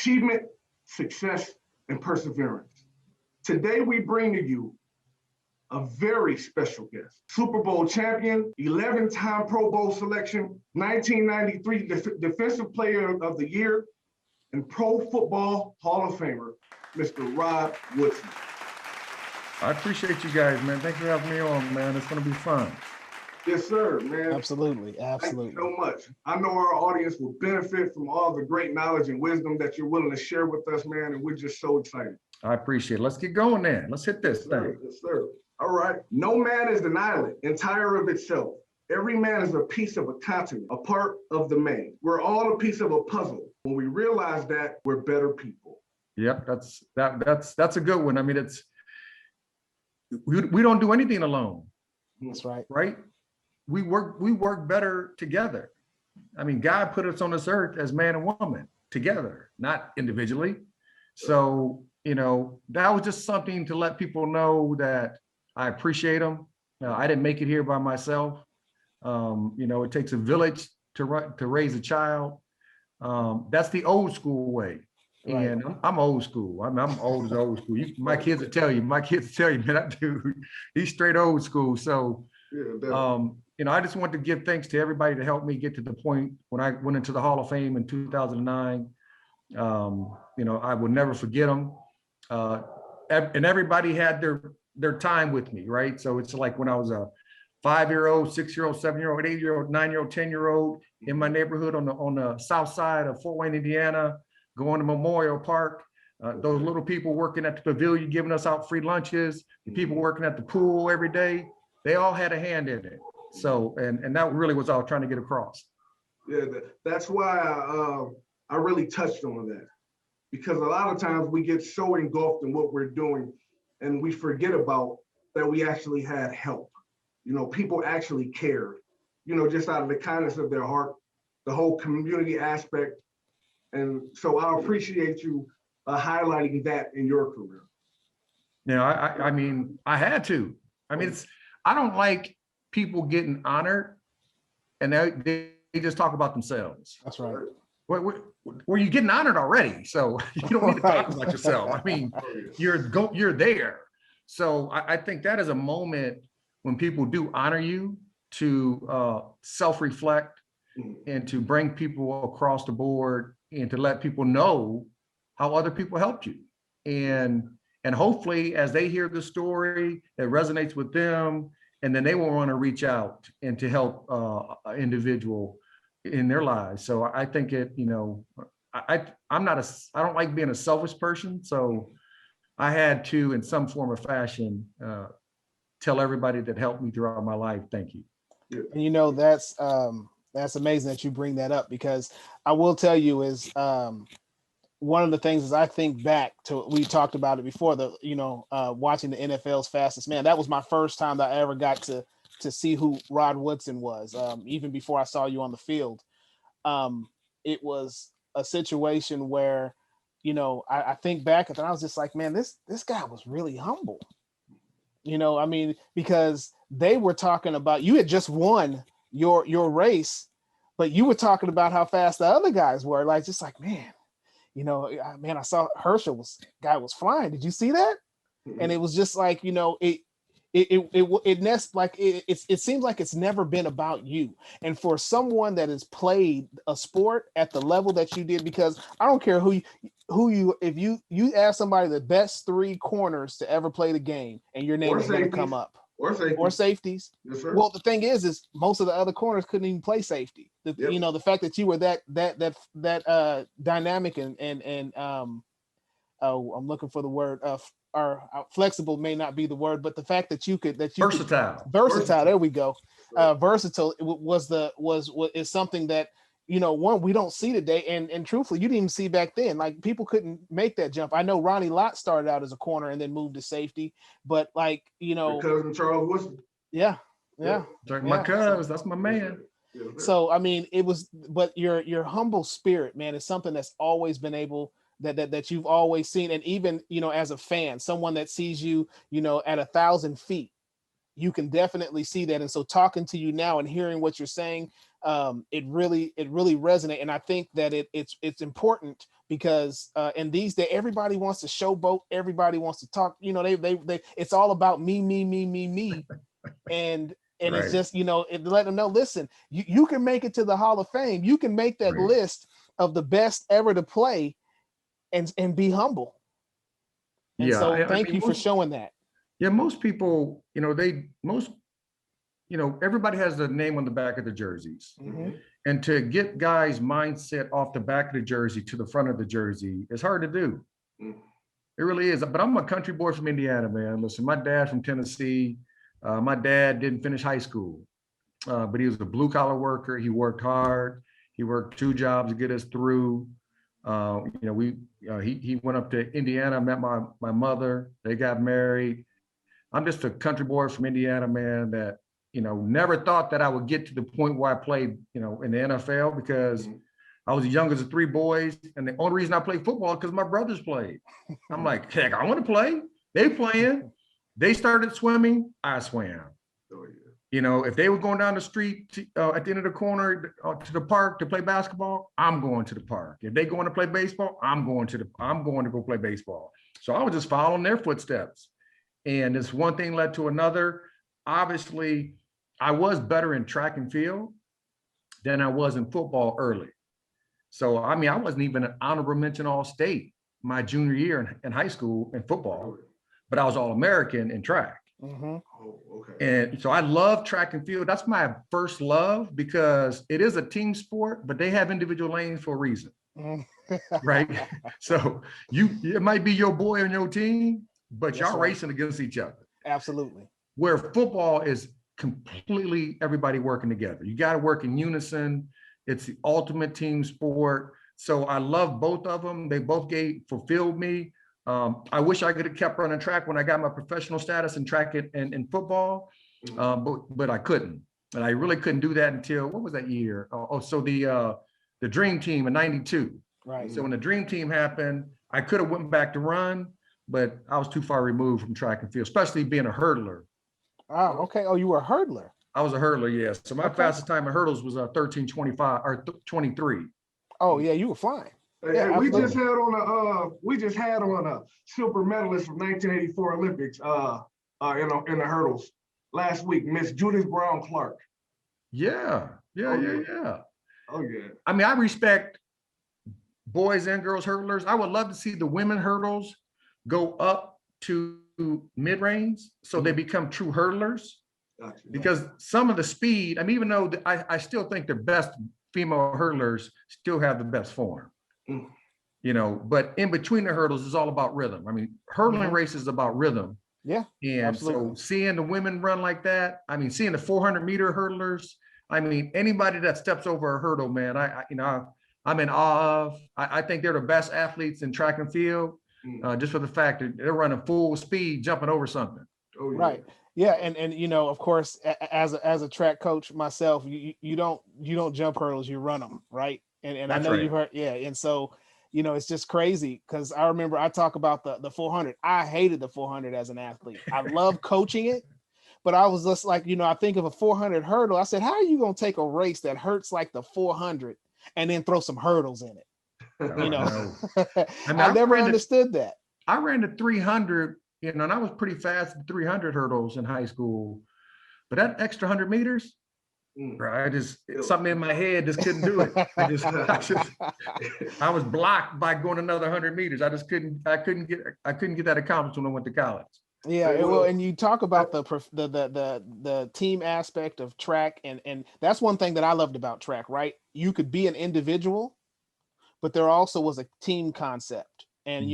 achievement, success, and perseverance. Today, we bring to you a very special guest, Super Bowl champion, 11-time Pro Bowl selection, 1993 Defensive Player of the Year, and Pro Football Hall of Famer, Mr. Rod Woodson. I appreciate you guys, man. Thanks for having me on, man. It's going to be fun. Yes, sir, man. Absolutely. Thank you so much. I know our audience will benefit from all the great knowledge and wisdom that you're willing to share with us, man, and we're just so excited. I appreciate it. Let's get going then. Let's hit this thing. Yes, sir. All right. No man is an island, entire of itself. Every man is a piece of a continent, a part of the main. We're all a piece of a puzzle. When we realize that, we're better people. Yep, that's a good one. I mean, we don't do anything alone. That's right. Right? We work better together. I mean, God put us on this earth as man and woman together, not individually. So, that was just something to let people know that I appreciate them. I didn't make it here by myself. It takes a village to raise a child. That's the old school way. Right. And I'm old school. I'm old as old school. My kids will tell you, man, that dude, he's straight old school. So, I just want to give thanks to everybody to help me get to the point when I went into the Hall of Fame in 2009. I will never forget them. And everybody had their time with me, right? So it's like when I was a 5-year-old, 6-year-old, 7-year-old, 8-year-old, 9-year-old, 10-year-old in my neighborhood on the south side of Fort Wayne, Indiana, going to Memorial Park. Those little people working at the pavilion, giving us out free lunches, the people working at the pool every day, they all had a hand in it. So, and that really was what I was trying to get across. Yeah, that's why I really touched on that. Because a lot of times we get so engulfed in what we're doing and we forget about that we actually had help. People actually cared, just out of the kindness of their heart, the whole community aspect. And so I appreciate you highlighting that in your career. I mean, I had to. I mean, I don't like people getting honored and they just talk about themselves. That's right. Well, you're getting honored already, so you don't need to talk about yourself. I mean, you're there. So I think that is a moment when people do honor you to self-reflect and to bring people across the board and to let people know how other people helped you. And hopefully as they hear the story, it resonates with them, and then they will want to reach out and to help an individual in their lives. So I think I don't like being a selfish person. So I had to, in some form or fashion, tell everybody that helped me throughout my life, thank you. And that's amazing that you bring that up, because I will tell you is one of the things is I think back to, we talked about it before, watching the NFL's Fastest Man. That was my first time that I ever got to see who Rod Woodson was, even before I saw you on the field. It was a situation where, I think back and I was just like, man, this guy was really humble. I mean, because they were talking about, you had just won your race, but you were talking about how fast the other guys were. Like, just like, man, I saw Herschel was flying. Did you see that? Mm-hmm. And it was just like, it seems like it's never been about you. And for someone that has played a sport at the level that you did, because I don't care if you ask somebody the best 3 corners to ever play the game, and your name is going to come up. Or safeties. Yes, sir. Well, the thing is most of the other corners couldn't even play safety. The fact that you were that dynamic and I'm looking for the word flexible may not be the word, but the fact that you versatile. There we go. Versatile is something that one we don't see today, and truthfully, you didn't even see back then. Like, people couldn't make that jump. I know Ronnie Lott started out as a corner and then moved to safety, but your cousin Charles Woodson. Yeah. My cousin, that's my man. So I mean, but your humble spirit, man, is something that's always been able that you've always seen, and even as a fan, someone that sees you at 1,000 feet, you can definitely see that. And so talking to you now and hearing what you're saying, it really resonates. And I think that it's important because in these days everybody wants to showboat, everybody wants to talk. You know, they it's all about me, and it's Right. just, you know, let them know, listen, you can make it to the Hall of Fame, you can make that Right. list of the best ever to play, and be humble. And Yeah. so I thank mean, you for showing that. most people, you know, everybody has the name on the back of the jerseys. Mhm. And to get guys' mindset off the back of the jersey to the front of the jersey is hard to do. It really is. But I'm a country boy from Indiana, man. Listen, my dad's from Tennessee. My dad didn't finish high school, but he was a blue collar worker. He worked hard. He worked 2 jobs to get us through. He went up to Indiana, met my mother. They got married. I'm just a country boy from Indiana, man, that, never thought that I would get to the point where I played, in the NFL, because I was the youngest of 3 boys. And the only reason I played football is because my brothers played. I'm like, heck, I want to play. They playing. They started swimming. I swam. Oh, yeah. If they were going down the street at the end of the corner to the park to play basketball, I'm going to the park. If they going to play baseball, I'm going to go play baseball. So I was just following their footsteps. And this one thing led to another. Obviously, I was better in track and field than I was in football early. So, I mean, I wasn't even an honorable mention All-State my junior year in high school in football, but I was All-American in track. Mhm. Oh, okay. And so I love track and field. That's my first love, because it is a team sport, but they have individual lanes for a reason, right? So it might be your boy on your team, but That's y'all right. racing against each other. Absolutely. Where football is completely everybody working together. You got to work in unison. It's the ultimate team sport. So I love both of them. They both fulfilled me. I wish I could have kept running track when I got my professional status in track and in football, but I couldn't. And I really couldn't do that until, what was that year? So the Dream Team in '92. Right. So when the Dream Team happened, I could have went back to run, but I was too far removed from track and field, especially being a hurdler. Oh, okay. Oh, you were a hurdler. I was a hurdler, yes. So my Okay. fastest time in hurdles was 13:25 or 23. Oh, yeah, you were flying. Hey, Yeah, we just absolutely. had on a silver medalist from 1984 Olympics in the hurdles last week, Miss Judith Brown Clark. Yeah. Oh yeah. I mean, I respect boys and girls hurdlers. I would love to see the women hurdles go up to mid-range so they become true hurdlers. Gotcha. Because some of the speed, I mean, even though I still think the best female hurdlers still have the best form, but in between the hurdles is all about rhythm. I mean, hurdling races is about rhythm. Yeah. And absolutely. so seeing the women run like that, I mean, seeing the 400-meter hurdlers, I mean, anybody that steps over a hurdle, man, I'm in awe of. I think they're the best athletes in track and field, just for the fact that they're running full speed, jumping over something. Oh, yeah. Right. Yeah, and of course, as a track coach myself, you don't jump hurdles, you run them, right? And I know right. you've heard, yeah. And so, it's just crazy, because I remember I talk about the 400. I hated the 400 as an athlete. I love coaching it, but I was just like, I think of a 400 hurdle. I said, how are you going to take a race that hurts like the 400 and then throw some hurdles in it? I mean, I never understood that. I ran the 300, and I was pretty fast at 300 hurdles in high school, but that extra 100 meters, something in my head just couldn't do it. I was blocked by going another 100 meters. I couldn't get that accomplished when I went to college. Yeah, well, and you talk about the team aspect of track, and that's one thing that I loved about track, right? You could be an individual, but there also was a team concept. And,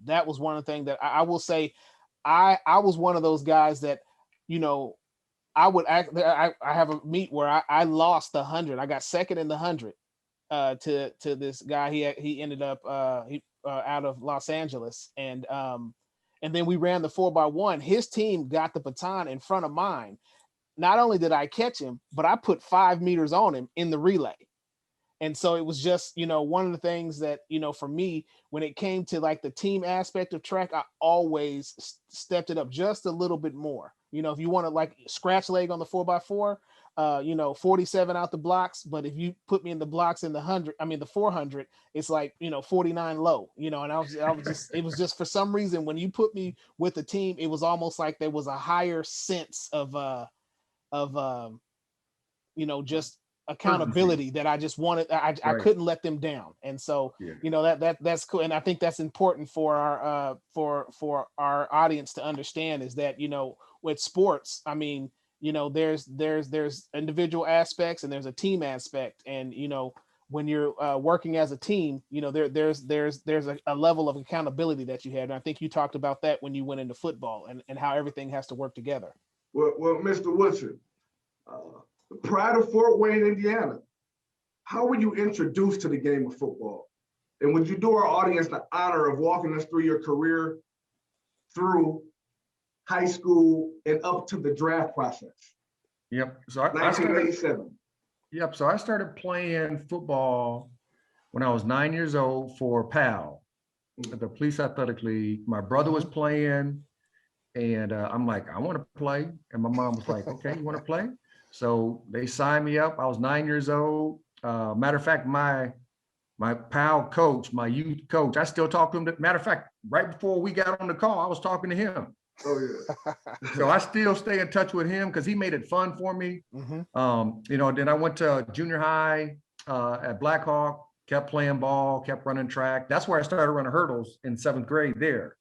that was one of the things that I will say, I was one of those guys that, I would I have a meet where I lost the 100. I got second in the 100 to this guy. He ended up out of Los Angeles. And then we ran the 4x1. His team got the baton in front of mine. Not only did I catch him, but I put 5 meters on him in the relay. And so it was just, one of the things that, for me, when it came to like the team aspect of track, I always stepped it up just a little bit more. If you want to like scratch leg on the 4x4, 47 out the blocks, but if you put me in the blocks in the 400, it's like, 49 low, and I was just, it was just for some reason, when you put me with the team, it was almost like there was a higher sense of just accountability that I just wanted. I couldn't let them down. And so, that's cool. And I think that's important for our audience to understand, is that, with sports, I mean, there's individual aspects and there's a team aspect. And, when you're working as a team, there's a level of accountability that you have. And I think you talked about that when you went into football, and how everything has to work together. Well, Mr. Woodson, prior to Fort Wayne, Indiana, how were you introduced to the game of football? And would you do our audience the honor of walking us through your career through high school and up to the draft process? Yep. So 1987. Yep. So I started playing football when I was 9 years old for PAL, at the Police Athletic League. My brother was playing, and I'm like, I want to play. And my mom was like, okay, you want to play? So they signed me up. I was 9 years old. Matter of fact, my PAL coach, my youth coach, I still talk to him. Matter of fact, right before we got on the call, I was talking to him. Oh yeah. So I still stay in touch with him because he made it fun for me. Then I went to junior high at Blackhawk, kept playing ball, kept running track. That's where I started running hurdles in 7th grade there.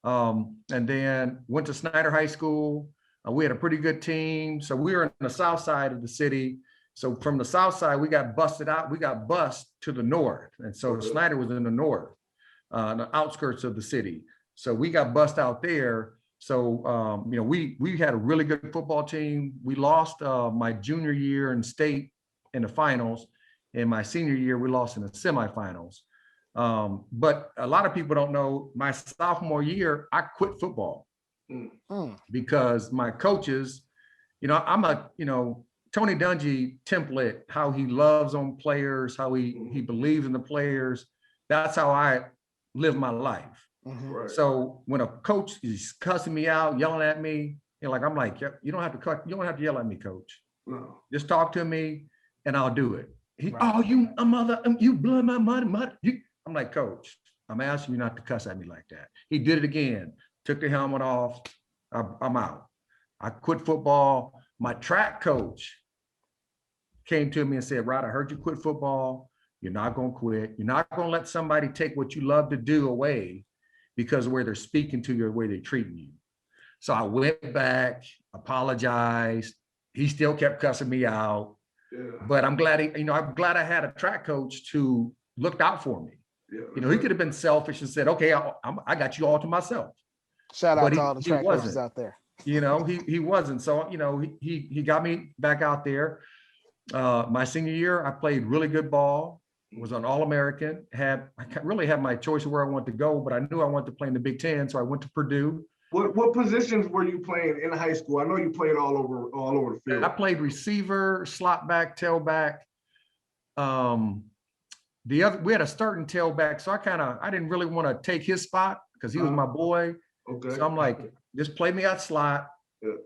And then went to Snyder High School. We had a pretty good team. So we were in the south side of the city. So from the south side, we got busted out. We got bused to the north. And so Snyder was in the north, the outskirts of the city. So we got bussed out there. So, we had a really good football team. We lost my junior year in state in the finals. And my senior year, we lost in the semifinals. But a lot of people don't know, my sophomore year, I quit football because my coaches, I'm a, Tony Dungy template, how he loves on players, how he believes in the players. That's how I live my life. Right. So when a coach is cussing me out, yelling at me, I'm like, you don't have to cut, you don't have to yell at me, coach. No. Just talk to me and I'll do it. Right. You blood my mother. I'm like, coach, I'm asking you not to cuss at me like that. He did it again, took the helmet off. I'm out. I quit football. My track coach came to me and said, Rod, I heard you quit football. You're not going to quit. You're not going to let somebody take what you love to do away because of where they're speaking to you or where they're treating you. So I went back, apologized. He still kept cussing me out. Yeah. But I'm glad I'm glad I had a track coach who looked out for me. Yeah. He could have been selfish and said, okay, I got you all to myself. Shout out to all the track coaches out there. He wasn't. So, he got me back out there. My senior year, I played really good ball, was an All-American, I really had my choice of where I wanted to go, but I knew I wanted to play in the Big Ten. So I went to Purdue. What positions were you playing in high school? I know you played all over the field. I played receiver, slot back, tailback. We had a starting tailback, so I didn't really want to take his spot because he was my boy. Okay. So I'm like, just play me out slot,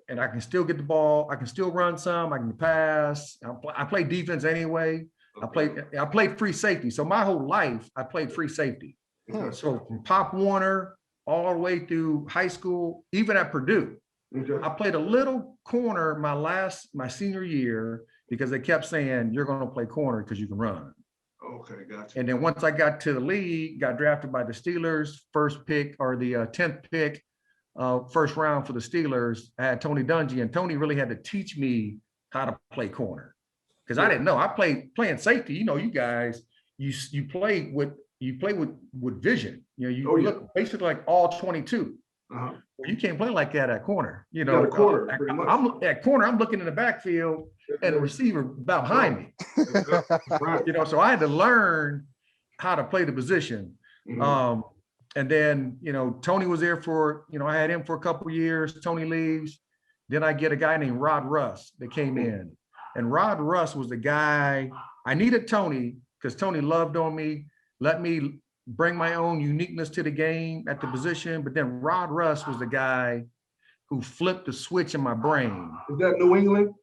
and I can still get the ball. I can still run some. I can pass. I play defense anyway. Okay. I played free safety. So my whole life, I played free safety. Okay. So from Pop Warner all the way through high school, even at Purdue, I played a little corner my senior year because they kept saying, you're going to play corner because you can run. Okay, gotcha. And then once I got to the league, got drafted by the Steelers, first pick or the 10th pick, first round for the Steelers. I had Tony Dungy, and Tony really had to teach me how to play corner because I didn't know. I playing safety. You guys, you play with vision. You look basically like all 22. Well, you can't play like that at corner. Corner, I'm at corner. I'm looking in the backfield, and the receiver behind me. Right. So I had to learn how to play the position. And then, Tony was there for, I had him for a couple of years. Tony leaves. Then I get a guy named Rod Russ that came in. And Rod Russ was the guy, I needed Tony because Tony loved on me, let me bring my own uniqueness to the game at the position. But then Rod Russ was the guy who flipped the switch in my brain. Is that New England?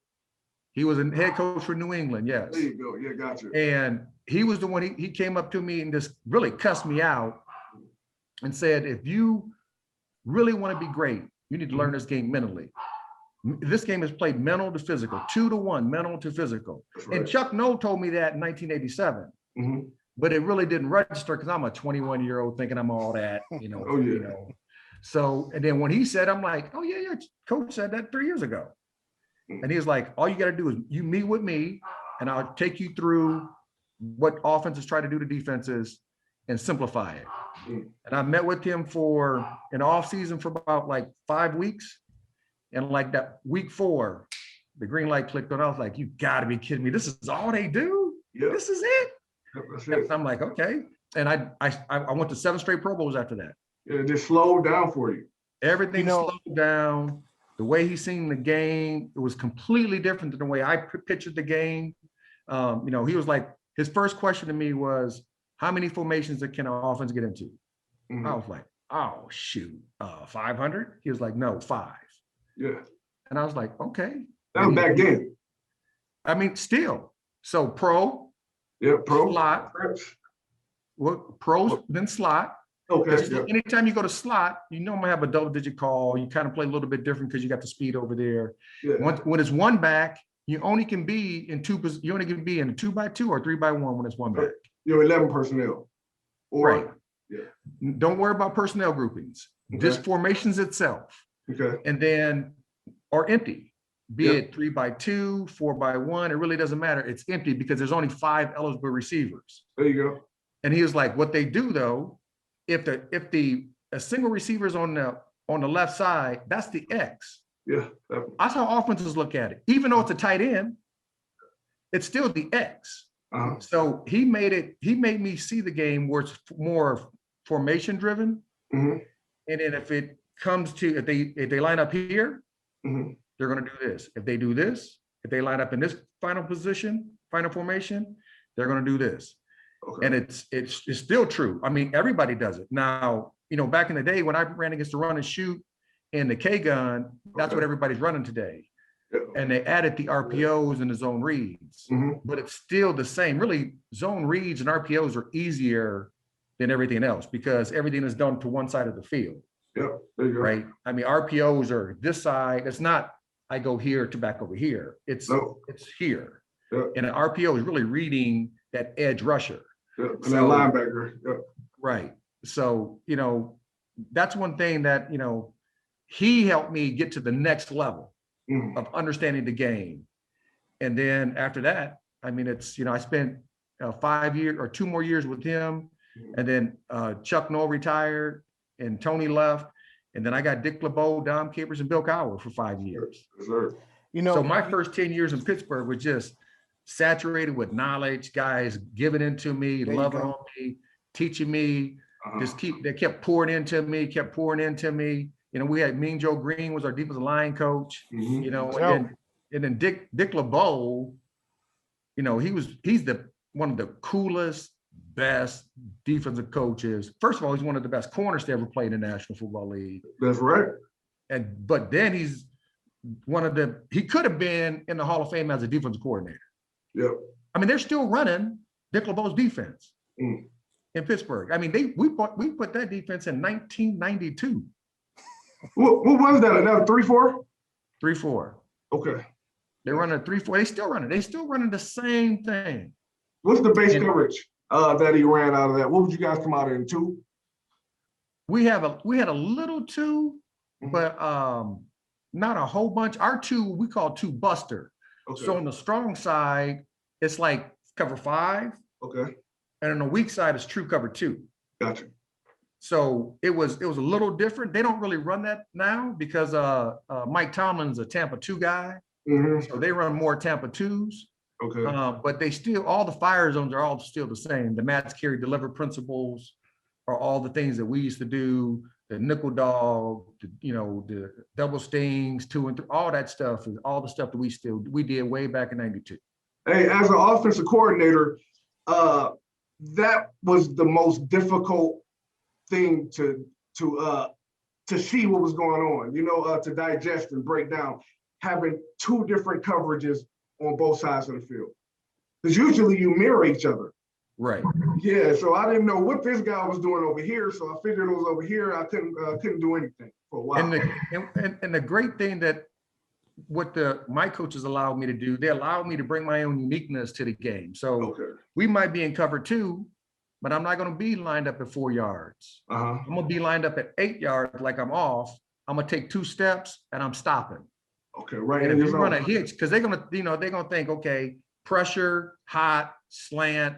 He was a head coach for New England, yes. There you go. Yeah, gotcha. And he was the one, he came up to me and just really cussed me out and said, if you really want to be great, you need to learn this game mentally. This game is played mental to physical, 2-to-1, mental to physical. Right. And Chuck Noll told me that in 1987. But it really didn't register because I'm a 21-year-old thinking I'm all that, you know. Oh, yeah. You know. So, and then when he said, I'm like, oh yeah, coach said that 3 years ago. And he was like, all you got to do is you meet with me and I'll take you through what offenses try to do to defenses and simplify it. And I met with him for an off season for about like 5 weeks. And like that week 4, the green light clicked on. I was like, you got to be kidding me. This is all they do? Yep. This is it? Yep, that's it. And I'm like, okay. And I went to 7 straight Pro Bowls after that. Yeah, it just slowed down for you. Everything slowed down. The way he seen the game, it was completely different than the way I pictured the game. You know, he was like, his first question to me was, how many formations can an offense get into? I was like, oh, shoot, 500? He was like, no, 5. Yeah. And I was like, okay. That was back then. I mean, still. So pro. Yeah, pro. Slot. Well, pros, then slot. Okay. Yeah. Anytime you go to slot, you normally have a double-digit call. You kind of play a little bit different because you got the speed over there. Yeah. When it's one back, you only can be in 2. You only can be in a 2x2 or 3x1 when it's one back. You're 11 personnel. Or, right. Yeah. Don't worry about personnel groupings. Okay. Just formations itself. Okay. And then, or empty, be it 3x2, 4x1. It really doesn't matter. It's empty because there's only 5 eligible receivers. There you go. And he was like, what they do though, if a single receiver is on the left side, that's the X. Yeah. That's how offenses look at it. Even though it's a tight end, it's still the X. So he made me see the game where it's more formation driven. And then if it comes to, if they line up here, they're going to do this. If they do this, if they line up in this final position, final formation, they're going to do this. Okay. And it's still true. I mean, everybody does it. Now, you know, back in the day when I ran against the run and shoot and the K gun, that's what everybody's running today. Yeah. And they added the RPOs and the zone reads, but it's still the same. Really, zone reads and RPOs are easier than everything else because everything is done to one side of the field. Yeah, there you go. Right. I mean, RPOs are this side. It's not I go here to back over here. It's here. Yeah. And an RPO is really reading that edge rusher. Yeah. And that linebacker. Yeah. Right. So, you know, that's one thing that, you know, he helped me get to the next level of understanding the game. And then after that, I mean, it's, you know, I spent 5 years or 2 more years with him. And then Chuck Noll retired and Tony left. And then I got Dick LeBeau, Dom Capers, and Bill Cowher for 5 years. Yes, sir. You know, so my first 10 years in Pittsburgh was just saturated with knowledge, guys giving into me, loving on me, teaching me, they kept pouring into me. You know, we had Mean Joe Green was our defensive line coach, you know, and then Dick LeBeau, you know, he's one of the coolest, best defensive coaches. First of all, he's one of the best corners to ever play in the National Football League. That's right. But then he's he could have been in the Hall of Fame as a defensive coordinator. Yeah. I mean, they're still running Dick LeBeau's defense in Pittsburgh. I mean, we put that defense in 1992. What was that? Another 3-4? 3-4. Okay. They're running 3-4. They still running. They still running the same thing. What's the base coverage that he ran out of that? What would you guys come out in 2? We had a little 2, but not a whole bunch. Our 2 we call 2 buster. Okay. So on the strong side, it's like cover 5. Okay. And on the weak side, it's true cover 2. Gotcha. So it was a little different. They don't really run that now because Mike Tomlin's a Tampa 2 guy. So they run more Tampa 2s. Okay. But they still, all the fire zones are all still the same. The Mats Carey deliver principles are all the things that we used to do. The nickel dog, the double stings, 2 and 3, all that stuff is all the stuff that we did way back in '92. Hey, as an offensive coordinator, that was the most difficult thing to see what was going on, to digest and break down, having 2 different coverages on both sides of the field. Because usually you mirror each other. Right. Yeah, so I didn't know what this guy was doing over here, so I figured it was over here. I couldn't do anything for a while. And the great thing that what my coaches allowed me to do, they allowed me to bring my own uniqueness to the game. So we might be in cover 2, but I'm not going to be lined up at 4 yards. I'm going to be lined up at 8 yards like I'm off. I'm going to take 2 steps and I'm stopping. Okay, right. And if you run a hitch, because they're going to think, okay, pressure, hot, slant,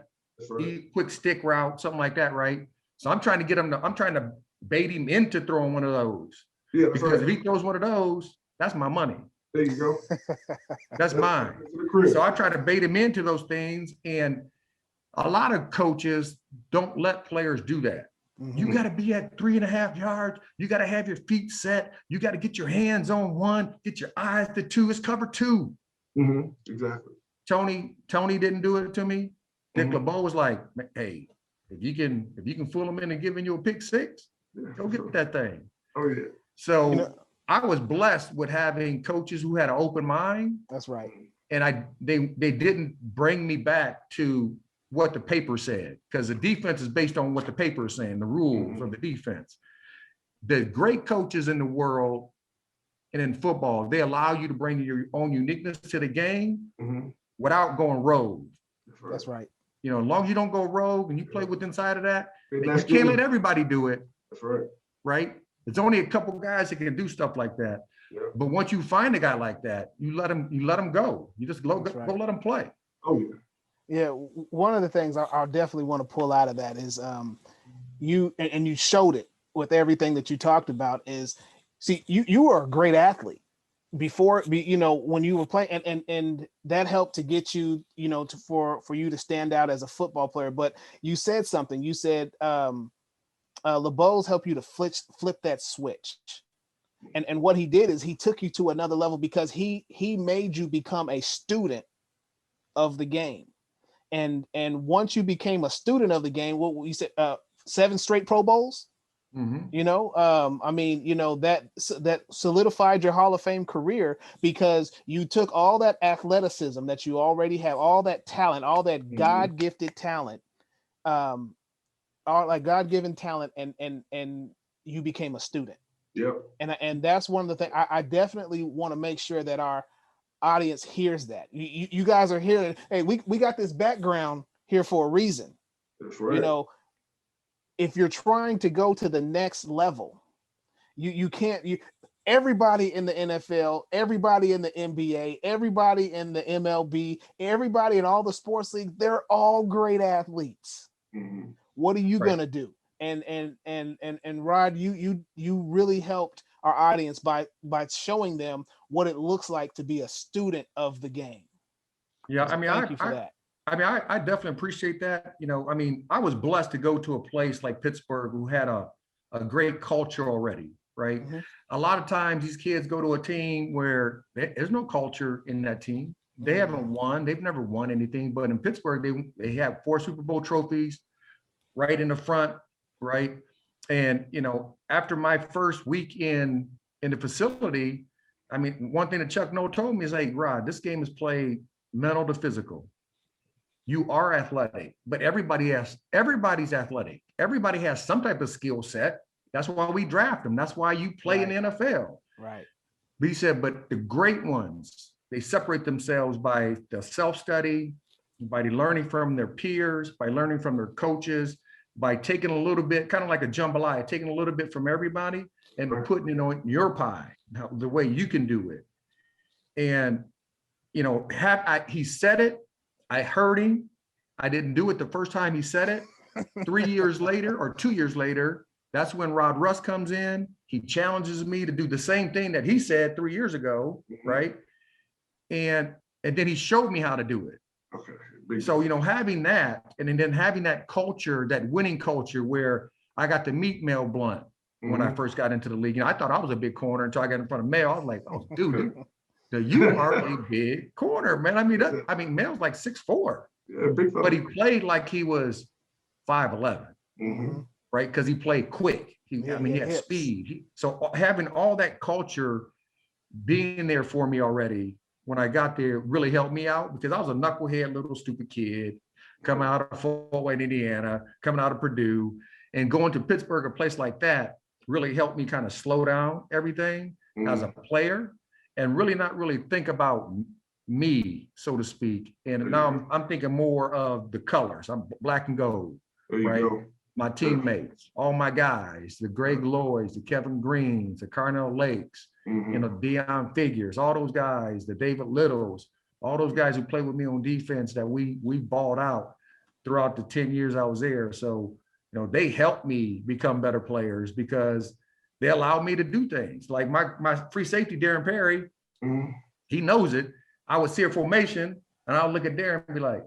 quick stick route, something like that, right? So I'm trying to bait him into throwing one of those. Yeah, because if he throws one of those, that's my money. There you go. That's mine. So I try to bait him into those things. And a lot of coaches don't let players do that. You got to be at 3.5 yards. You got to have your feet set. You got to get your hands on 1, get your eyes to 2. It's cover 2. Exactly. Tony didn't do it to me. Dick LeBeau was like, hey, if you can fool him into giving you a pick 6, go get that thing. Oh yeah. So I was blessed with having coaches who had an open mind. That's right. And they didn't bring me back to what the paper said, because the defense is based on what the paper is saying, the rules of the defense. The great coaches in the world and in football, they allow you to bring your own uniqueness to the game without going rogue. That's right. As long as you don't go rogue and you play with inside of that, you can't let everybody do it. That's right. Right? There's only a couple guys that can do stuff like that. Yeah. But once you find a guy like that, you let him go. You just go let him play. Oh yeah. Yeah. One of the things I'll definitely want to pull out of that is you showed it with everything that you talked about is, see, you were a great athlete before, when you were playing, and that helped to get you, for you to stand out as a football player. But you said something. You said LeBeau's help you to flip that switch, and what he did is he took you to another level because he made you become a student of the game, and once you became a student of the game, what you said, 7 straight Pro Bowls. That solidified your Hall of Fame career because you took all that athleticism that you already have, all that talent, all that God-gifted talent, all like God-given talent, and you became a student. Yep. And that's one of the things I definitely want to make sure that our audience hears that. You guys are hearing, hey, we got this background here for a reason. That's right. If you're trying to go to the next level, you can't. Everybody in the NFL, everybody in the NBA, everybody in the MLB, everybody in all the sports leagues, they're all great athletes. What are you gonna do? And Rod, you really helped our audience by showing them what it looks like to be a student of the game. Yeah, so thank you for that. I definitely appreciate that. I was blessed to go to a place like Pittsburgh who had a great culture already, right? A lot of times these kids go to a team where there's no culture in that team. They haven't won. They've never won anything. But in Pittsburgh, they have 4 Super Bowl trophies right in the front, right? And, after my first week in the facility, one thing that Chuck Noll told me is, hey, Rod, this game is played mental to physical. You are athletic, but everybody's athletic. Everybody has some type of skill set. That's why we draft them. That's why you play in the NFL. Right. But he said, but the great ones, they separate themselves by the self-study, by learning from their peers, by learning from their coaches, by taking a little bit, kind of like a jambalaya, taking a little bit from everybody and putting it on your pie, the way you can do it. And, he said it. I heard him. I didn't do it the first time he said it. 3 years later or 2 years later, that's when Rod Russ comes in. He challenges me to do the same thing that he said 3 years ago, right? And then he showed me how to do it. Okay. So, having that, and then having that culture, that winning culture where I got to meet Mel Blount when I first got into the league. I thought I was a big corner until I got in front of Mel. I was like, oh, dude, you are a big corner, man. Mel's like 6'4", big but he played like he was 5'11", right? Because he played quick. He had speed. So having all that culture being there for me already, when I got there really helped me out because I was a knucklehead little stupid kid coming out of Fort Wayne, Indiana, coming out of Purdue, and going to Pittsburgh, a place like that, really helped me kind of slow down everything as a player and really not really think about me, so to speak. And now I'm thinking more of the colors. I'm black and gold, right? My teammates, all my guys, the Greg Lloyds, the Kevin Greens, the Carnell Lakes, you know, Deion Figures, all those guys, the David Littles, all those guys who played with me on defense that we balled out throughout the 10 years I was there. So, you know, they helped me become better players because they allowed me to do things. Like my free safety, Darren Perry, he knows it. I would see a formation and I'll look at Darren and be like,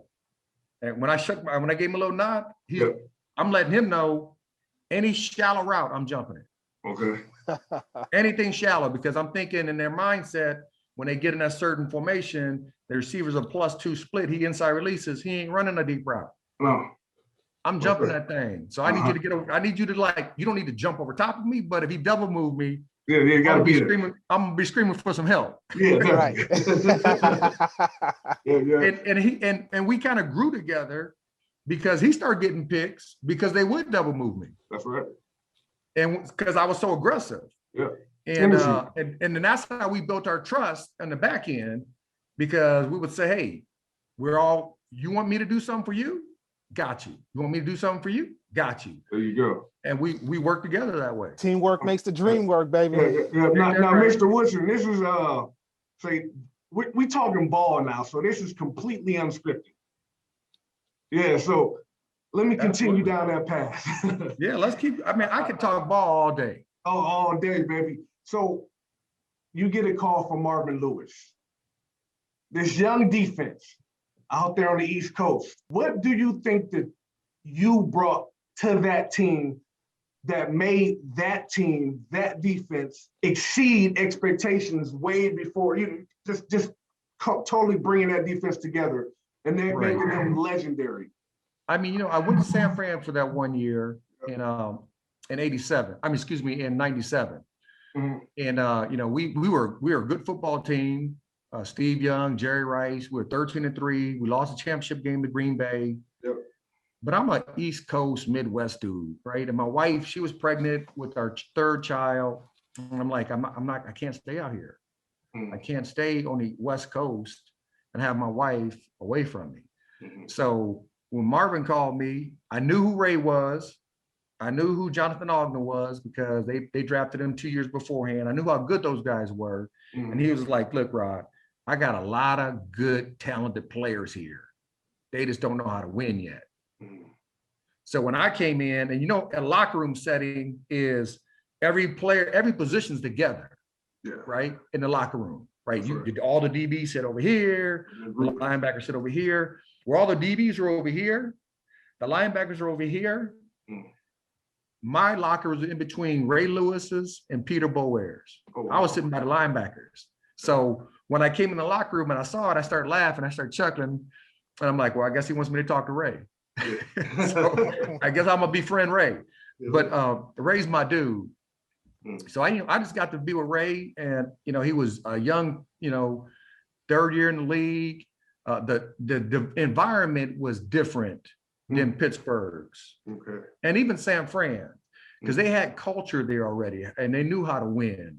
and when I gave him a little nod, I'm letting him know any shallow route, I'm jumping it. Okay. Anything shallow, because I'm thinking in their mindset, when they get in that certain formation, the receiver's a +2 split, he inside releases, he ain't running a deep route. No. I'm jumping that thing. So I need you to get over, I need you to like, you don't need to jump over top of me, but if he double move me, you gotta be screaming, I'm gonna be screaming for some help. Yeah, Right. And we kind of grew together because he started getting picks because they would double move me. That's right. And because I was so aggressive. Yeah. And then that's how we built our trust on the back end, because we would say, hey, you want me to do something for you? Got you. You want me to do something for you? Got you. There you go. And we work together that way. Teamwork makes the dream work, baby. Now, Mr. Woodson, this is say we talking ball now, so this is completely unscripted. Yeah, so let me continue down that path. Yeah, let's keep. I mean, I could talk ball all day. Oh, all day, baby. So you get a call from Marvin Lewis, this young defense out there on the East Coast. What do you think that you brought to that team that made that team, that defense, exceed expectations way before you just totally bringing that defense together and then making them legendary? I mean, you know, I went to San Fran for that 1 year in 87. I mean, excuse me, in 97. And you know, we were a good football team. Steve Young, Jerry Rice, we were 13-3. We lost a championship game to Green Bay. Yep. But I'm an East Coast, Midwest dude, right? And my wife, she was pregnant with our third child. And I'm like, I can't stay out here. I can't stay on the West Coast and have my wife away from me. So when Marvin called me, I knew who Ray was. I knew who Jonathan Ogden was because they drafted him 2 years beforehand. I knew how good those guys were. And he was like, look, Rod, I got a lot of good, talented players here. They just don't know how to win yet. So when I came in, and you know, a locker room setting is every player, every position's together, right? In the locker room, right? All the DBs sit over here, the linebackers sit over here. Where all the DBs are over here, the linebackers are over here. My locker was in between Ray Lewis's and Peter Boer's. I was sitting by the linebackers. So when I came in the locker room and I saw it, I started laughing, I started chuckling. And I'm like, well, I guess he wants me to talk to Ray. So I guess I'm gonna befriend Ray. But Ray's my dude. So I just got to be with Ray, and you know, he was a young, you know, third year in the league. The environment was different than Pittsburgh's, and even San Fran, because they had culture there already, and they knew how to win.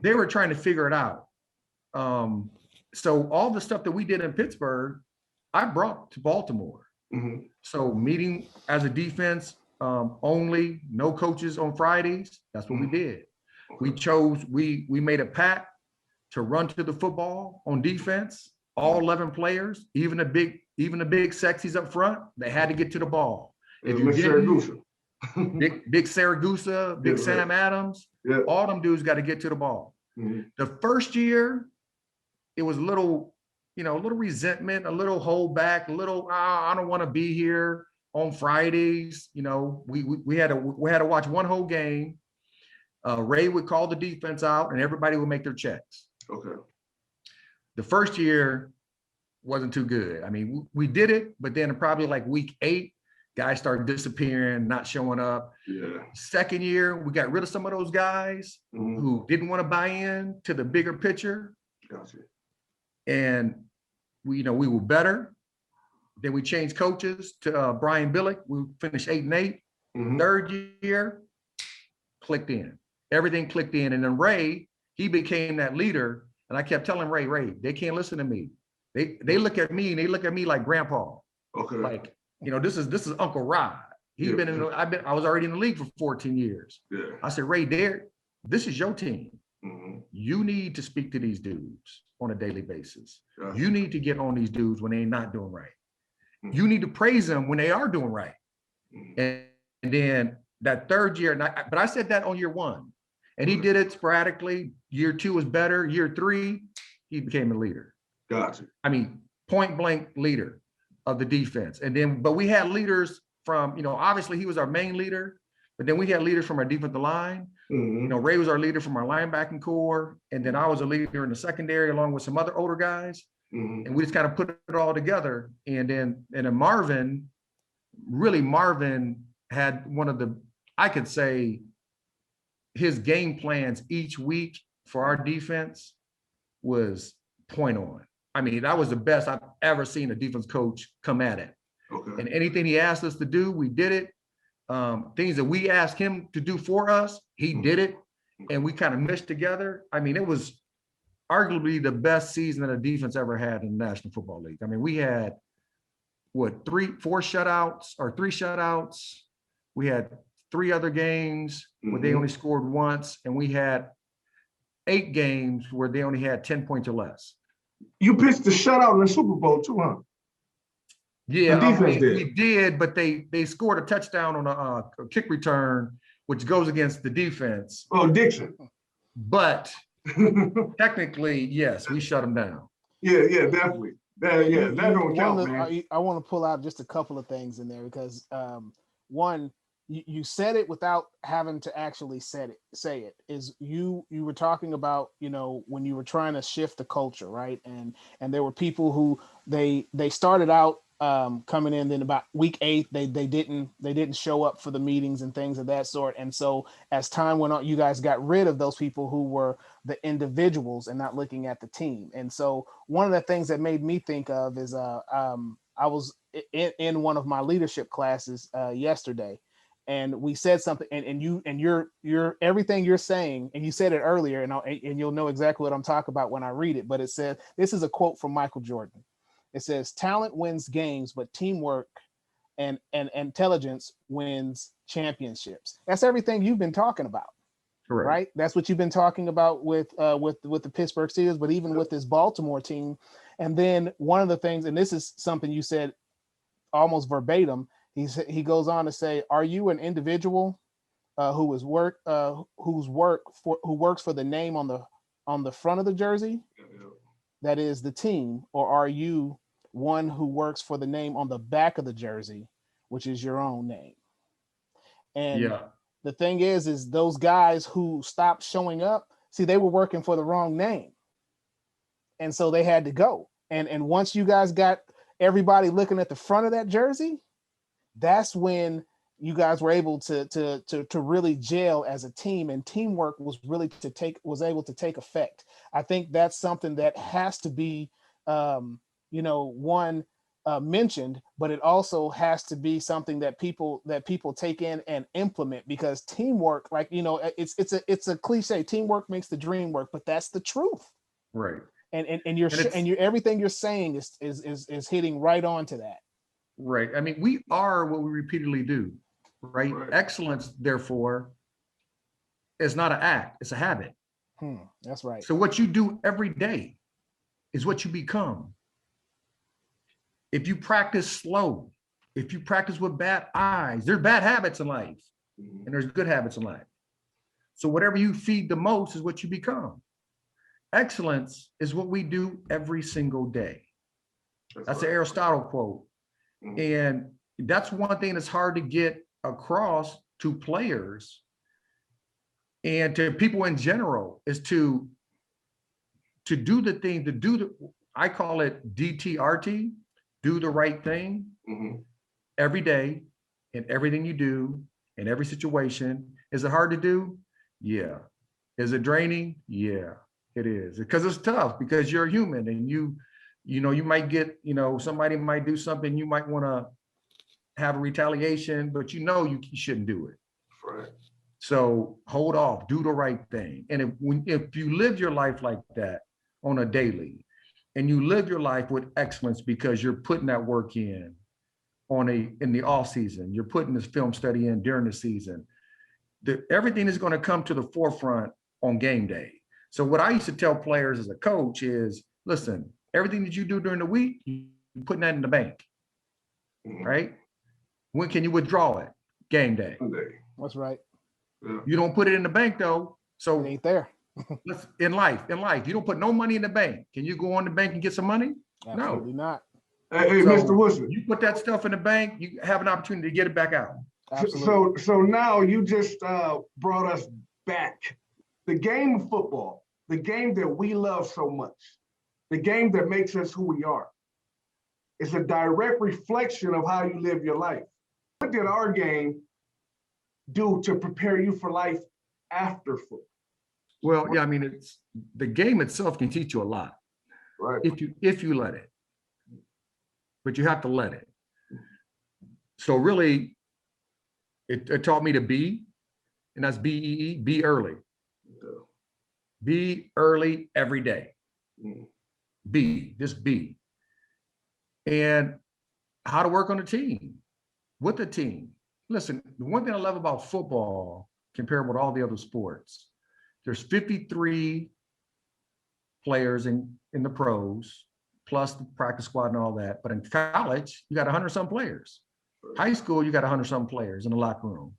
They were trying to figure it out. So all the stuff that we did in Pittsburgh, I brought to Baltimore. So meeting as a defense only, no coaches on Fridays. That's what we did. We made a pact to run to the football on defense. All 11 players, even the big sexies up front, they had to get to the ball. If you didn't, big Saragusa, big Sam Adams, all them dudes got to get to the ball. The first year, it was a little resentment, a little holdback, a little, I don't want to be here on Fridays. You know, we had to watch one whole game. Ray would call the defense out and everybody would make their checks. The first year wasn't too good. I mean, we did it, but then probably like week 8, guys started disappearing, not showing up. Second year, we got rid of some of those guys who didn't want to buy in to the bigger picture. and we were better. Then we changed coaches to Brian Billick. We finished 8-8. Mhm. Third year, clicked in. Everything clicked in. And then Ray, he became that leader. And I kept telling Ray, they can't listen to me. They look at me and they look at me like grandpa. Okay. Like, this is Uncle Rod. He's been in. I was already in the league for 14 years. Yeah. I said, Ray, this is your team. Mhm. You need to speak to these dudes on a daily basis. Gotcha. You need to get on these dudes when they're not doing right. Mhm. You need to praise them when they are doing right. Mhm. And then that third year, but I said that on year one, and he did it sporadically. Year two was better. Year three, he became a leader. Gotcha. I mean, point blank leader of the defense. And then, but we had leaders from, obviously he was our main leader, but then we had leaders from our defensive line. Mhm. Ray was our leader from our linebacking core. And then I was a leader in the secondary along with some other older guys. Mhm. And we just kind of put it all together. And then Marvin had one of the, I could say, his game plans each week for our defense was point on. I mean, that was the best I've ever seen a defense coach come at it. Okay. And anything he asked us to do, we did it. Things that we asked him to do for us, he did it. And we kind of meshed together. I mean, it was arguably the best season that a defense ever had in the National Football League. I mean, we had three shutouts. We had 3 other games where they only scored once, and we had 8 games where they only had 10 points or less. You pitched the shutout in the Super Bowl too, huh? Yeah, The defense did. we did, but they scored a touchdown on a kick return, which goes against the defense. Oh, Dixon. But technically, yes, we shut them down. Yeah, definitely. That don't count, man. I want to pull out just a couple of things in there because one, you said it without having to actually say it. Is you were talking about, when you were trying to shift the culture, right? And there were people who they started out coming in, then about week 8 they didn't show up for the meetings and things of that sort. And so as time went on, you guys got rid of those people who were the individuals and not looking at the team. And so one of the things that made me think of is I was in one of my leadership classes yesterday, and we said something, and you're everything you're saying, and you said it earlier, and you'll know exactly what I'm talking about when I read it. But it said, this is a quote from Michael Jordan. It says, "Talent wins games, but teamwork and intelligence wins championships." That's everything you've been talking about. Correct. Right? That's what you've been talking about with the Pittsburgh Steelers, but even with this Baltimore team. And then one of the things, and this is something you said almost verbatim, he goes on to say, "Are you an individual who works for the name on the front of the jersey, that is the team, or are you one who works for the name on the back of the jersey, which is your own name?" And the thing is those guys who stopped showing up, see, they were working for the wrong name, and so they had to go. And once you guys got everybody looking at the front of that jersey, that's when you guys were able to really gel as a team, and teamwork was able to take effect. I think that's something that has to be, mentioned, but it also has to be something that people take in and implement, because teamwork, it's a cliche. Teamwork makes the dream work, but that's the truth. Right. And everything you're saying is hitting right on to that. Right. I mean, we are what we repeatedly do, right? Excellence, therefore, is not an act, it's a habit. That's right. So what you do every day is what you become. If you practice slow, if you practice with bad eyes, there's bad habits in life, and there's good habits in life. So whatever you feed the most is what you become. Excellence is what we do every single day. That's an Aristotle quote. And that's one thing that's hard to get across to players and to people in general, is to do the thing, I call it DTRT, do the right thing every day in everything you do, in every situation. Is it hard to do? Yeah. Is it draining? Yeah. It is, because it's tough, because you're human, and you might get, somebody might do something, you might want to have a retaliation, but you shouldn't do it. Right. So hold off, do the right thing. And if you live your life like that on a daily, and you live your life with excellence because you're putting that work in the off season, you're putting this film study in during the season, everything is going to come to the forefront on game day. So what I used to tell players as a coach is, listen, everything that you do during the week, you're putting that in the bank, right? When can you withdraw it? Game day. That's right. Yeah. You don't put it in the bank though. So It ain't there. in life, you don't put no money in the bank. Can you go on the bank and get some money? Absolutely not. Hey, So Mr. Woodson. you put that stuff in the bank, you have an opportunity to get it back out. Absolutely. So now you just brought us back. The game of football, the game that we love so much, the game that makes us who we are, is a direct reflection of how you live your life. What did our game do to prepare you for life after football? Well, yeah, I mean, it's the game itself can teach you a lot, Right. if you let it, but you have to let it. So really, it taught me to be, and that's BEE, be early. Be early every day. Just be. And how to work on a team, with a team. Listen, the one thing I love about football, compared with all the other sports, there's 53 players in the pros, plus the practice squad and all that. But in college, you got 100-some players. High school, you got 100-some players in the locker room.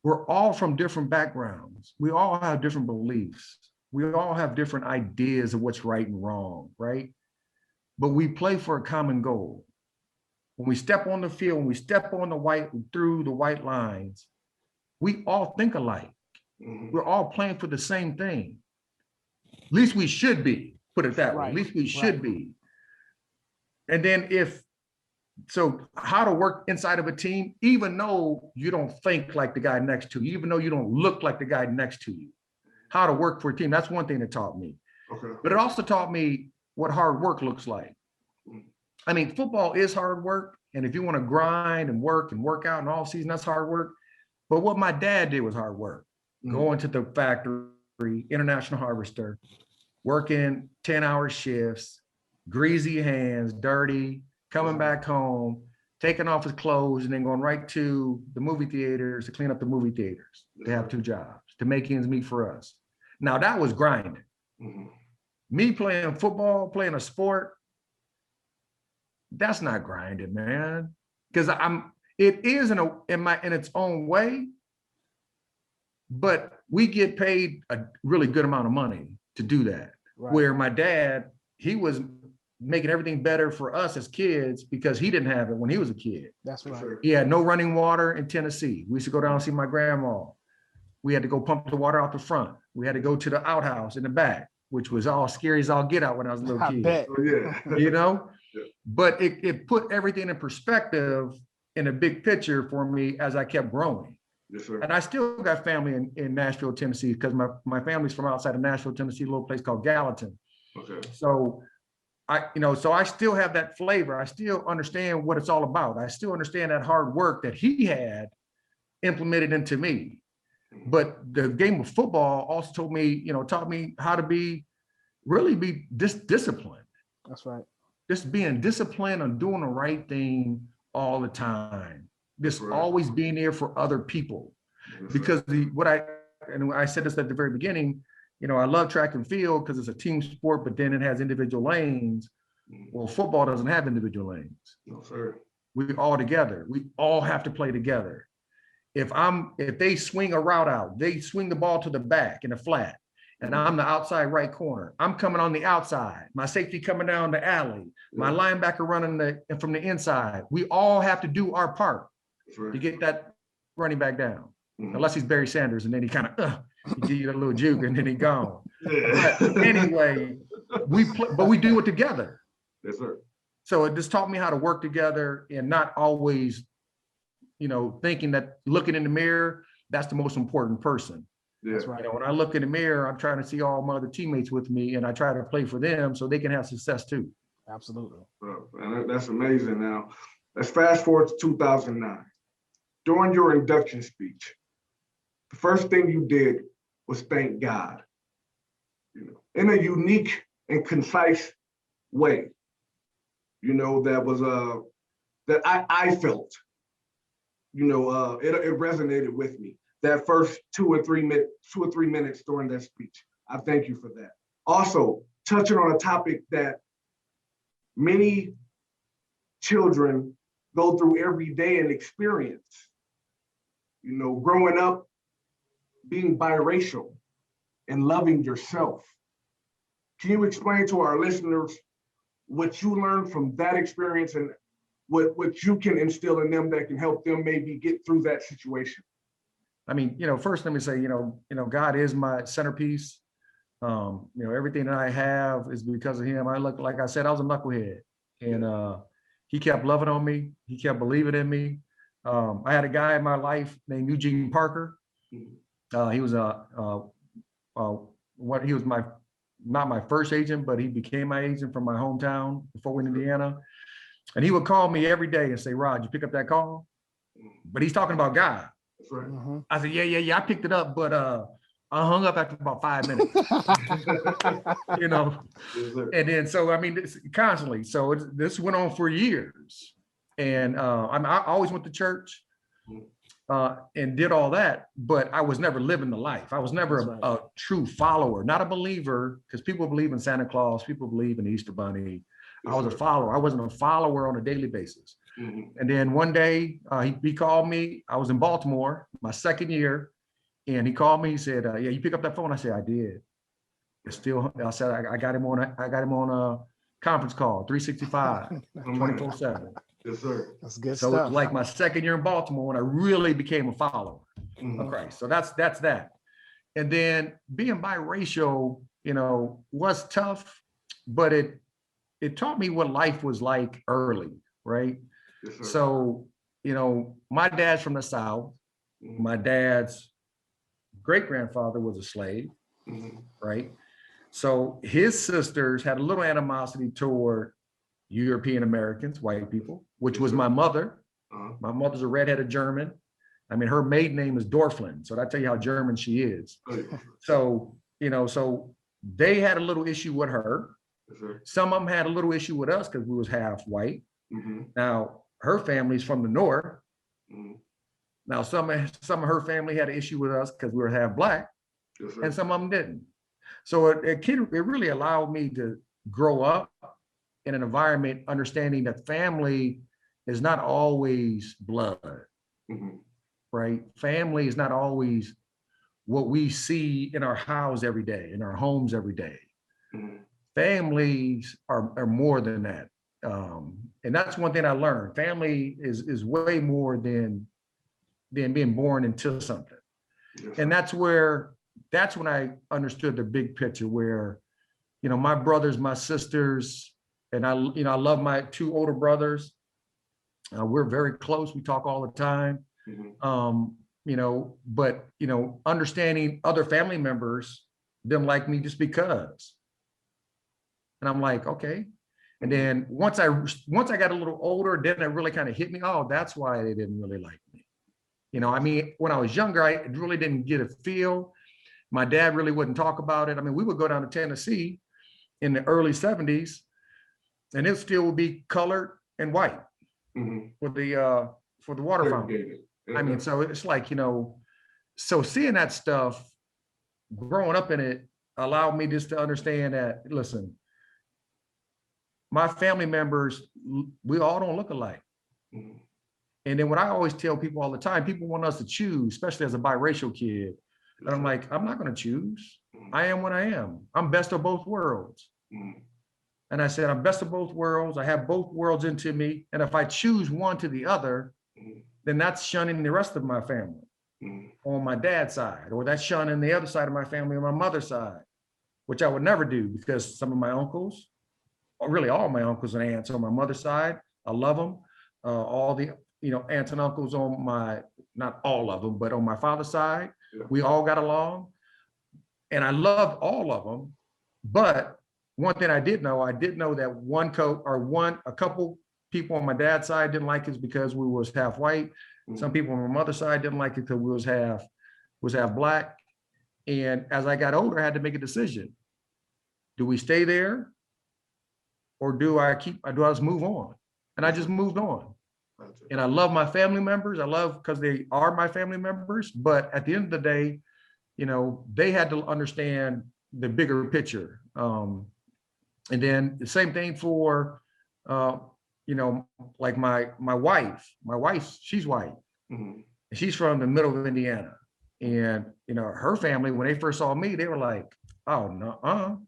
We're all from different backgrounds. We all have different beliefs. We all have different ideas of what's right and wrong, right? But we play for a common goal. When we step on the field, when we step on through the white lines, we all think alike. We're all playing for the same thing. At least we should be, put it that way. At least we should be. And then so how to work inside of a team, even though you don't think like the guy next to you, even though you don't look like the guy next to you, how to work for a team. That's one thing it taught me. Okay. But it also taught me what hard work looks like. I mean, football is hard work. And if you want to grind and work out in all season, that's hard work. But what my dad did was hard work. Going to the factory, International Harvester, working 10-hour shifts, greasy hands, dirty, coming back home, taking off his clothes, and then going right to the movie theaters to clean up the movie theaters. They have 2 jobs to make ends meet for us. Now that was grinding. Me playing football, playing a sport, that's not grinding, man. Because it is in its own way, but we get paid a really good amount of money to do that. Right. Where my dad, he was making everything better for us as kids because he didn't have it when he was a kid. That's right. He had no running water in Tennessee. We used to go down and see my grandma. We had to go pump the water out the front. We had to go to the outhouse in the back, which was all scary as all get out when I was a little kid. Bet. Oh, yeah. Yeah. But it put everything in perspective in a big picture for me as I kept growing. Yes, sir. And I still got family in Nashville, Tennessee, because my family's from outside of Nashville, Tennessee, a little place called Gallatin. Okay. So I still have that flavor. I still understand what it's all about. I still understand that hard work that he had implemented into me. But the game of football also taught me how to be disciplined. That's right. Just being disciplined on doing the right thing all the time. Just always being there for other people. Because I said this at the very beginning, I love track and field because it's a team sport, but then it has individual lanes. Well, football doesn't have individual lanes. No, sir. We all together. We all have to play together. If they swing a route out, they swing the ball to the back in the flat, and I'm the outside right corner. I'm coming on the outside. My safety coming down the alley. My linebacker running from the inside. We all have to do our part to get that running back down. Unless he's Barry Sanders, and then he kind of give you a little juke, and then he gone. But anyway, we do it together. Yes, sir. So it just taught me how to work together and not always, thinking that looking in the mirror, that's the most important person. Yeah. right. When I look in the mirror, I'm trying to see all my other teammates with me, and I try to play for them so they can have success too. Absolutely. And that's amazing. Now, let's fast forward to 2009. During your induction speech, the first thing you did was thank God, in a unique and concise way. That was that I felt. It resonated with me. That first 2 or 3 minutes during that speech. I thank you for that. Also, touching on a topic that many children go through every day and experience. Growing up, being biracial and loving yourself. Can you explain to our listeners what you learned from that experience and what you can instill in them that can help them maybe get through that situation? I mean, first let me say, God is my centerpiece. Everything that I have is because of him. Like I said, I was a knucklehead, and he kept loving on me. He kept believing in me. I had a guy in my life named Eugene Parker. He was he was not my first agent, but he became my agent from my hometown, Fort Wayne, Indiana. And he would call me every day and say, "Rod, you pick up that call?" But he's talking about God. That's right. Mhm. I said, yeah, I picked it up, but I hung up after about 5 minutes, Yes, sir. and then, so, I mean, this constantly, so this went on for years. And I always went to church and did all that, but I was never living the life. I was never That's a true follower, not a believer, because people believe in Santa Claus, people believe in Easter Bunny. I was a follower. I wasn't a follower on a daily basis. And then one day he called me. I was in Baltimore, my second year, and he called me. He said, "Yeah, you pick up that phone?" I said, "I did." It's still. I said, I got him on a conference call, 365, 24/7. Yes, sir. That's good So it stuff. was like my second year in Baltimore when I really became a follower of Christ. So that's that. And then being biracial, was tough, but it taught me what life was like early, right? Yes, sir. So, my dad's from the South. My dad's great-grandfather was a slave, right? So his sisters had a little animosity toward European Americans, white people, which was my mother. My mother's a redheaded German. I mean, her maiden name is Dorflin. So that tell you how German she is. So, so they had a little issue with her. Some of them had a little issue with us because we was half white. Now, her family's from the north. Now, some of her family had an issue with us because we were half black, and some of them didn't. So it really allowed me to grow up in an environment understanding that family is not always blood, right? Family is not always what we see in our house every day, in our homes every day. Families are more than that. And that's one thing I learned. Family is way more than being born into something. And that's when I understood the big picture where, my brothers, my sisters, and I love my two older brothers. We're very close. We talk all the time. But understanding other family members didn't like me just because. And I'm like, okay. And then once I got a little older, then it really kind of hit me. Oh, that's why they didn't really like me. I mean, when I was younger, I really didn't get a feel. My dad really wouldn't talk about it. I mean, we would go down to Tennessee in the early 70s, and it still would be colored and white for the water fountain. I mean, so it's like, so seeing that stuff, growing up in it, allowed me just to understand that, listen, my family members, we all don't look alike. And then what I always tell people all the time, people want us to choose, especially as a biracial kid. And I'm like, I'm not going to choose. I am what I am. I'm best of both worlds. And I said, I'm best of both worlds. I have both worlds into me. And if I choose one to the other, then that's shunning the rest of my family on my dad's side, or that's shunning the other side of my family on my mother's side, which I would never do because some of my uncles, or really all my uncles and aunts on my mother's side, I love them. All the aunts and uncles on not all of them, but on my father's side, we all got along. and I loved all of them. But one thing I did know that one coach or a couple people on my dad's side didn't like us because we was half white. Some people on my mother's side didn't like it because we was half black. And as I got older, I had to make a decision. Do we stay there? Or do I just move on? And I just moved on. And I love my family members. I love because they are my family members. But at the end of the day, you know, they had to understand the bigger picture. And then the same thing for, you know, like my wife, she's white. Mm-hmm. She's from the middle of Indiana. And, you know, her family, when they first saw me, they were like, oh, no,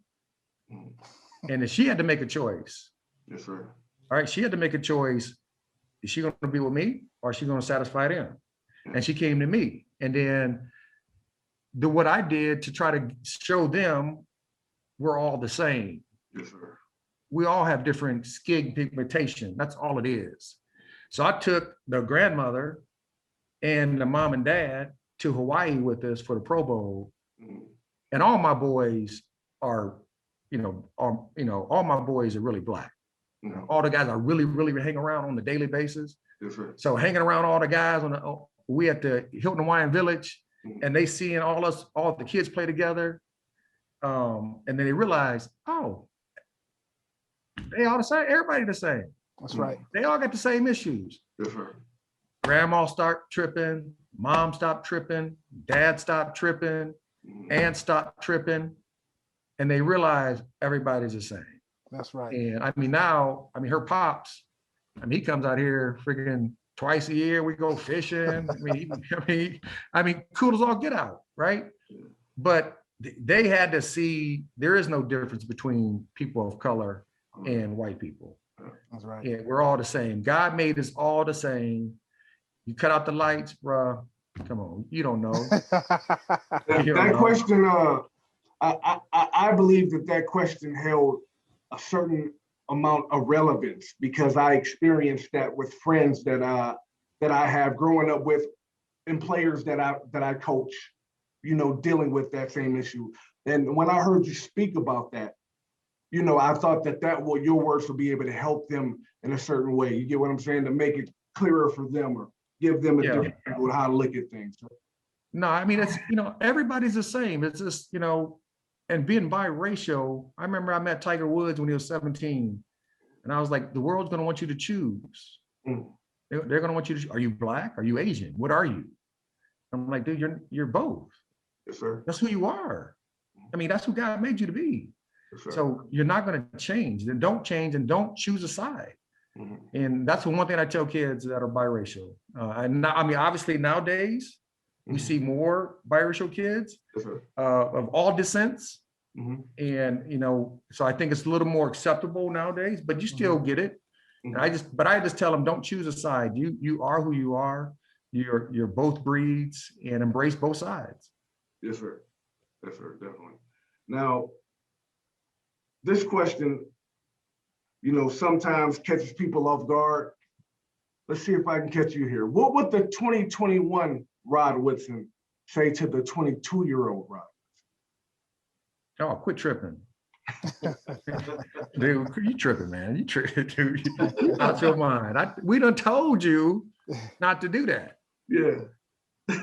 And then she had to make a choice. Yes, sir. All right, she had to make a choice. Is she going to be with me or is she going to satisfy them? And she came to me. And then what I did to try to show them we're all the same. Yes, sir. We all have different skin pigmentation. That's all it is. So I took the grandmother and the mom and dad to Hawaii with us for the Pro Bowl. Mm-hmm. And all my boys are, all my boys are really black. Mm-hmm. All the guys I really, really hang around on a daily basis. Yes, sir. So hanging around all the guys we at the Hilton Hawaiian Village, and they seeing all the kids play together. And then they realize, oh, they all the same, everybody the same. That's right. They all got the same issues. Yes, sir. Grandma start tripping, mom stopped tripping, dad stopped tripping, aunt stopped tripping, and they realize everybody's the same. That's right. And I mean, her pops, he comes out here freaking twice a year. We go fishing. I mean, cool as all get out, right? But they had to see there is no difference between people of color and white people. That's right. Yeah, we're all the same. God made us all the same. You cut out the lights, bruh. Come on, you don't know. That question, I believe that question held a certain amount of relevance because I experienced that with friends that I have growing up with and players that I coach, you know, dealing with that same issue. And when I heard you speak about that, you know, I thought that your words will be able to help them in a certain way. You get what I'm saying? To make it clearer for them or give them a different angle how to look at things. No, I mean, it's, you know, everybody's the same. It's just, you know, and being biracial, I remember I met Tiger Woods when he was 17. And I was like, the world's going to want you to choose. They're going to want you to, are you black? Are you Asian? What are you? I'm like, dude, you're both. Yes, sir. That's who you are. I mean, that's who God made you to be. Yes, so you're not going to change. Then don't change and don't choose a side. Mm-hmm. And that's one thing I tell kids that are biracial. I mean, obviously nowadays we see more biracial kids of all descents. Mm-hmm. And, you know, so I think it's a little more acceptable nowadays, but you still get it. Mm-hmm. And I just tell them, don't choose a side. You are who you are. You're both breeds and embrace both sides. Yes, sir. Yes, sir. Definitely. Now, this question, you know, sometimes catches people off guard. Let's see if I can catch you here. What would the 2021 Rod Woodson say to the 22-year-old Rod? Oh, quit tripping. Dude, you tripping, man. You tripping, dude. You're out your mind. We done told you not to do that. Yeah.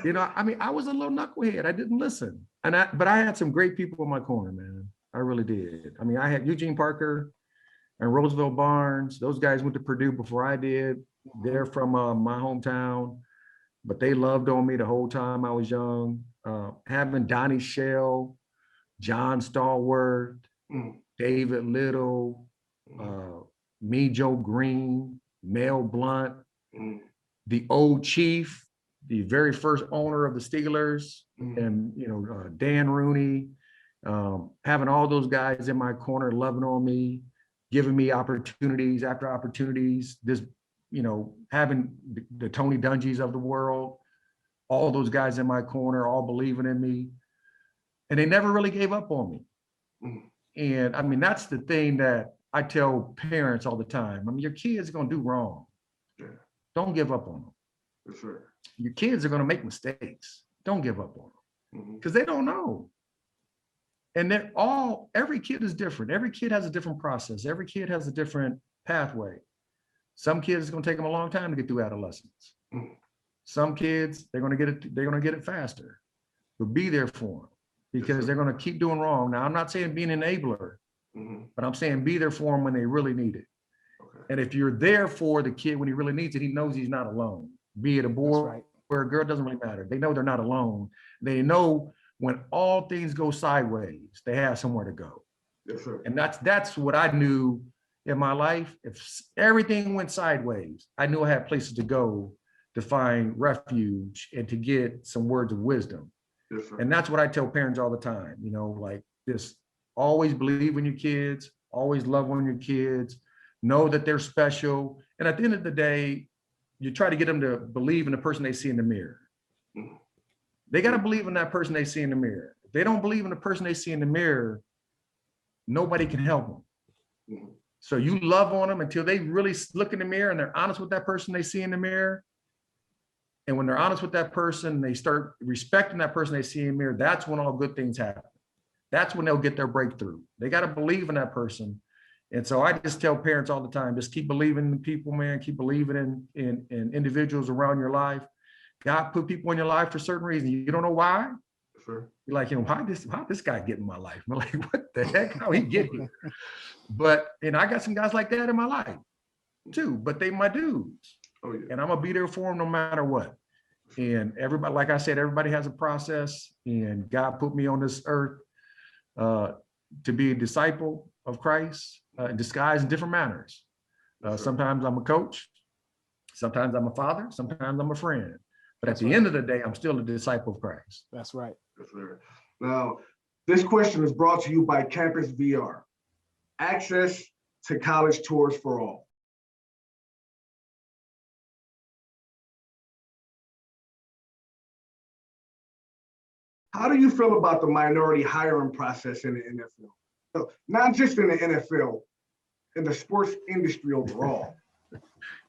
You know, I mean, I was a little knucklehead. I didn't listen. But I had some great people in my corner, man. I really did. I mean, I had Eugene Parker and Roosevelt Barnes. Those guys went to Purdue before I did. They're from my hometown, but they loved on me the whole time I was young. Having Donnie Shell, John Stallworth, David Little, me, Joe Green, Mel Blunt, the old chief, the very first owner of the Steelers, and, you know, Dan Rooney, having all those guys in my corner, loving on me, giving me opportunities after opportunities, this, you know, having the Tony Dungy's of the world, all those guys in my corner, all believing in me. And they never really gave up on me. And I mean, that's the thing that I tell parents all the time. I mean, your kids are going to do wrong. Yeah. Don't give up on them. For sure. Your kids are going to make mistakes. Don't give up on them because they don't know. And every kid is different. Every kid has a different process. Every kid has a different pathway. Some kids, it's going to take them a long time to get through adolescence. Some kids, they're going to get it faster. But be there for them, because they're going to keep doing wrong. Now, I'm not saying be an enabler, but I'm saying be there for them when they really need it. Okay. And if you're there for the kid when he really needs it, he knows he's not alone. Be it a boy or a girl, doesn't really matter. They know they're not alone. They know when all things go sideways, they have somewhere to go. Yes, sir. And that's what I knew in my life. If everything went sideways, I knew I had places to go to find refuge and to get some words of wisdom. Yes, sir. And that's what I tell parents all the time, like this: always believe in your kids, always love on your kids, know that they're special. And at the end of the day, you try to get them to believe in the person they see in the mirror. They got to believe in that person they see in the mirror. If they don't believe in the person they see in the mirror, nobody can help them. So you love on them until they really look in the mirror and they're honest with that person they see in the mirror. And when they're honest with that person, they start respecting that person they see in the mirror. That's when all good things happen. That's when they'll get their breakthrough. They got to believe in that person. And so I just tell parents all the time, just keep believing in people, man. Keep believing in individuals around your life. God put people in your life for certain reasons. You don't know why. Sure. You're like, how this guy get in my life? I'm like, what the heck? How he get here? But I got some guys like that in my life too. But they my dudes. Oh, yeah. And I'm gonna be there for them no matter what. And everybody, like I said, everybody has a process. And God put me on this earth to be a disciple of Christ, disguised in different manners. Sometimes I'm a coach. Sometimes I'm a father. Sometimes I'm a friend. But at the end of the day, I'm still a disciple of Christ. That's right. Yes, sir. Now, this question is brought to you by Campus VR. Access to college tours for all. How do you feel about the minority hiring process in the NFL? So not just in the NFL, in the sports industry overall.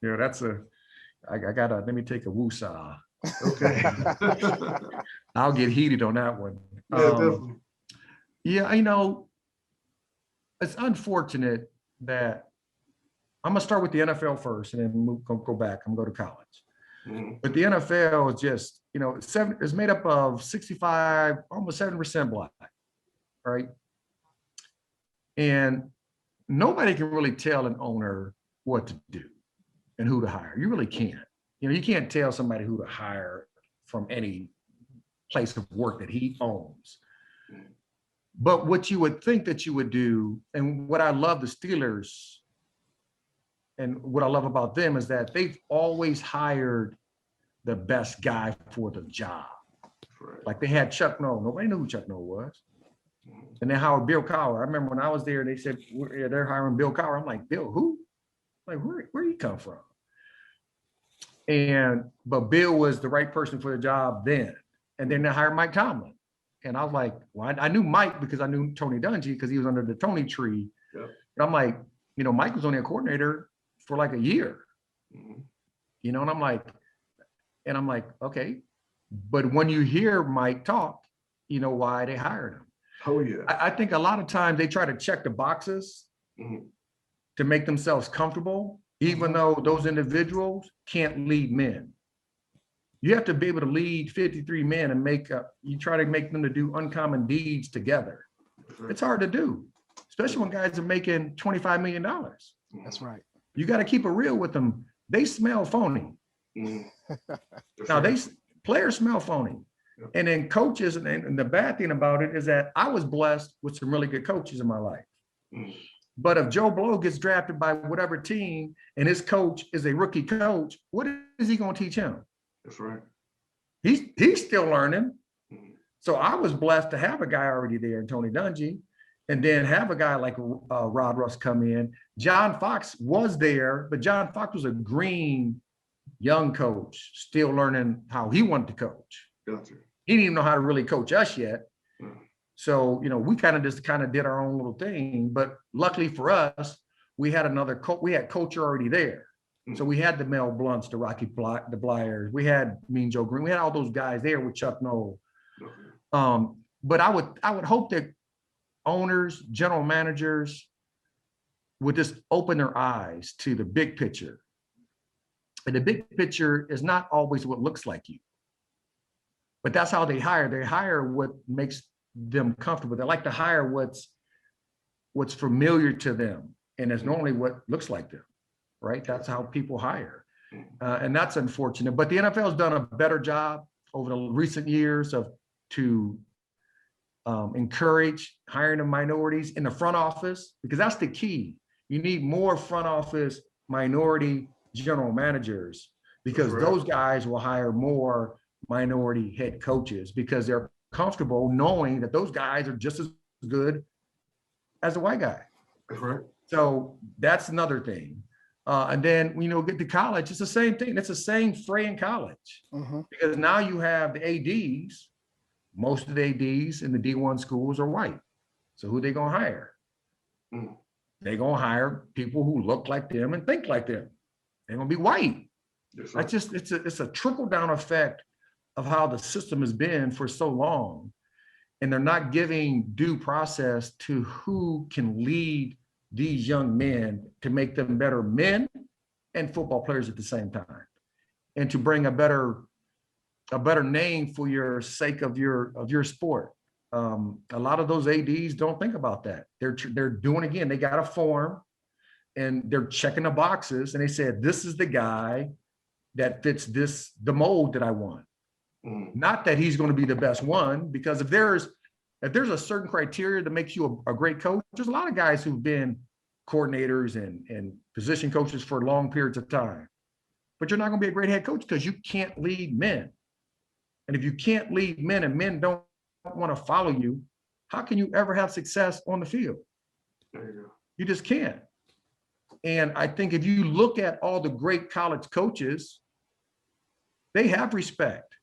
Let me take a woosah. Okay. I'll get heated on that one. Yeah, definitely. It's unfortunate that I'm gonna start with the NFL first and then go back and go to college. But the NFL is just, it's made up of 65, almost 70% Black, right? And nobody can really tell an owner what to do and who to hire. You really can't. You can't tell somebody who to hire from any place of work that he owns. But what you would think that you would do, and what I love the Steelers, and what I love about them is that they've always hired the best guy for the job. Right. Like they had Chuck Noll. Nobody knew who Chuck Noll was. And they hired Bill Cowher. I remember when I was there, they said, they're hiring Bill Cowher. I'm like, Bill, who? Like, where he come from? But Bill was the right person for the job then. And then they hired Mike Tomlin. And I was like, well, I knew Mike because I knew Tony Dungy because he was under the Tony tree. Yep. And I'm like, Mike was only a coordinator for like a year. And I'm like, okay. But when you hear Mike talk, you know why they hired him. Oh, yeah. I think a lot of times they try to check the boxes to make themselves comfortable, even though those individuals can't lead men. You have to be able to lead 53 men and you try to make them to do uncommon deeds together. It's hard to do, especially when guys are making $25 million. That's right. You got to keep it real with them. They smell phony. Now, players smell phony. And then coaches, and the bad thing about it is that I was blessed with some really good coaches in my life. But if Joe Blow gets drafted by whatever team and his coach is a rookie coach, what is he going to teach him? That's right. He's still learning. So I was blessed to have a guy already there in Tony Dungy, and then have a guy like Rod Russ come in. John Fox was there, but John Fox was a green young coach, still learning how he wanted to coach. Gotcha. He didn't even know how to really coach us yet. So, we kind of did our own little thing. But luckily for us, we had another coach. We had coach already there. So we had the Mel Blunts, the Rocky the Blyers. We had Mean Joe Green. We had all those guys there with Chuck Noll. But I would hope that owners, general managers would just open their eyes to the big picture. And the big picture is not always what looks like you. But that's how they hire. They hire what makes them comfortable. They like to hire what's familiar to them. And it's normally what looks like them, right? That's how people hire. And that's unfortunate. But the NFL has done a better job over the recent years to encourage hiring of minorities in the front office, because that's the key. You need more front office minority general managers, because those guys will hire more minority head coaches because they're comfortable knowing that those guys are just as good as the white guy. That's right. So that's another thing. And then, get to college, it's the same thing. It's the same fray in college, because now you have the ADs. Most of the ADs in the D1 schools are white. So who they going to hire? They're going to hire people who look like them and think like them. They're going to be white. That's right. That's just, it's a trickle down effect of how the system has been for so long. And they're not giving due process to who can lead these young men to make them better men and football players at the same time, and to bring a better name for your sake of your sport. A lot of those ADs don't think about that. They're doing, again, they got a form and they're checking the boxes, and they said, this is the guy that fits the mold that I want. Not that he's going to be the best one, because if there's a certain criteria that makes you a great coach, there's a lot of guys who've been coordinators and position coaches for long periods of time, but you're not going to be a great head coach because you can't lead men. And if you can't lead men and men don't want to follow you, how can you ever have success on the field? There you go. You just can't. And I think if you look at all the great college coaches, they have respect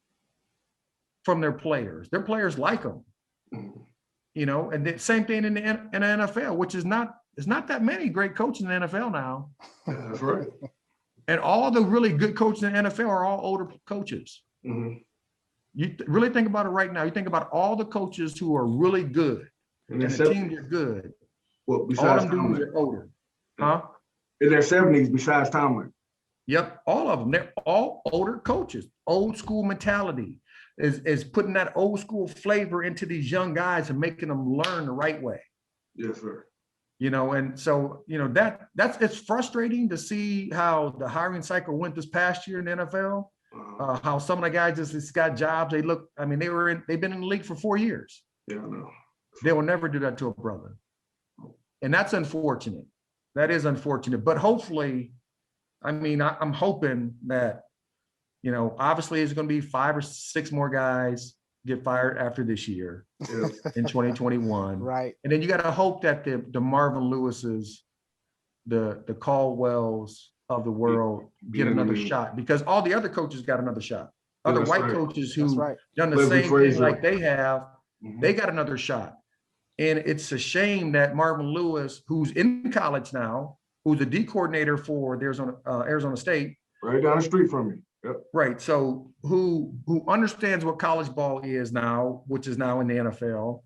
from their players. Their players like them. And the same thing in the NFL, which is not that many great coaches in the NFL now. That's right. And all the really good coaches in the NFL are all older coaches. You really think about it right now. You think about all the coaches who are really good and the teams are good. Well, besides all them dudes are older. Huh? In their 70s, besides Tomlin. Yep, all of them. They're all older coaches. Old school mentality is putting that old school flavor into these young guys and making them learn the right way. Yes, sir. And so, it's frustrating to see how the hiring cycle went this past year in the NFL. How some of the guys just got jobs. They've been in the league for 4 years. Yeah, I know. They will never do that to a brother. And that's unfortunate. That is unfortunate. But hopefully, I'm hoping that, obviously it's going to be 5 or 6 more guys get fired after this year in 2021. Right. And then you got to hope that the Marvin Lewises, the Caldwells of the world get another shot, because all the other coaches got another shot. Other white coaches who done the same thing like they have, they got another shot. And it's a shame that Marvin Lewis, who's in college now, who's a D coordinator for Arizona State. Right down the street from me. Yep. Right. So who understands what college ball is now, which is now in the NFL.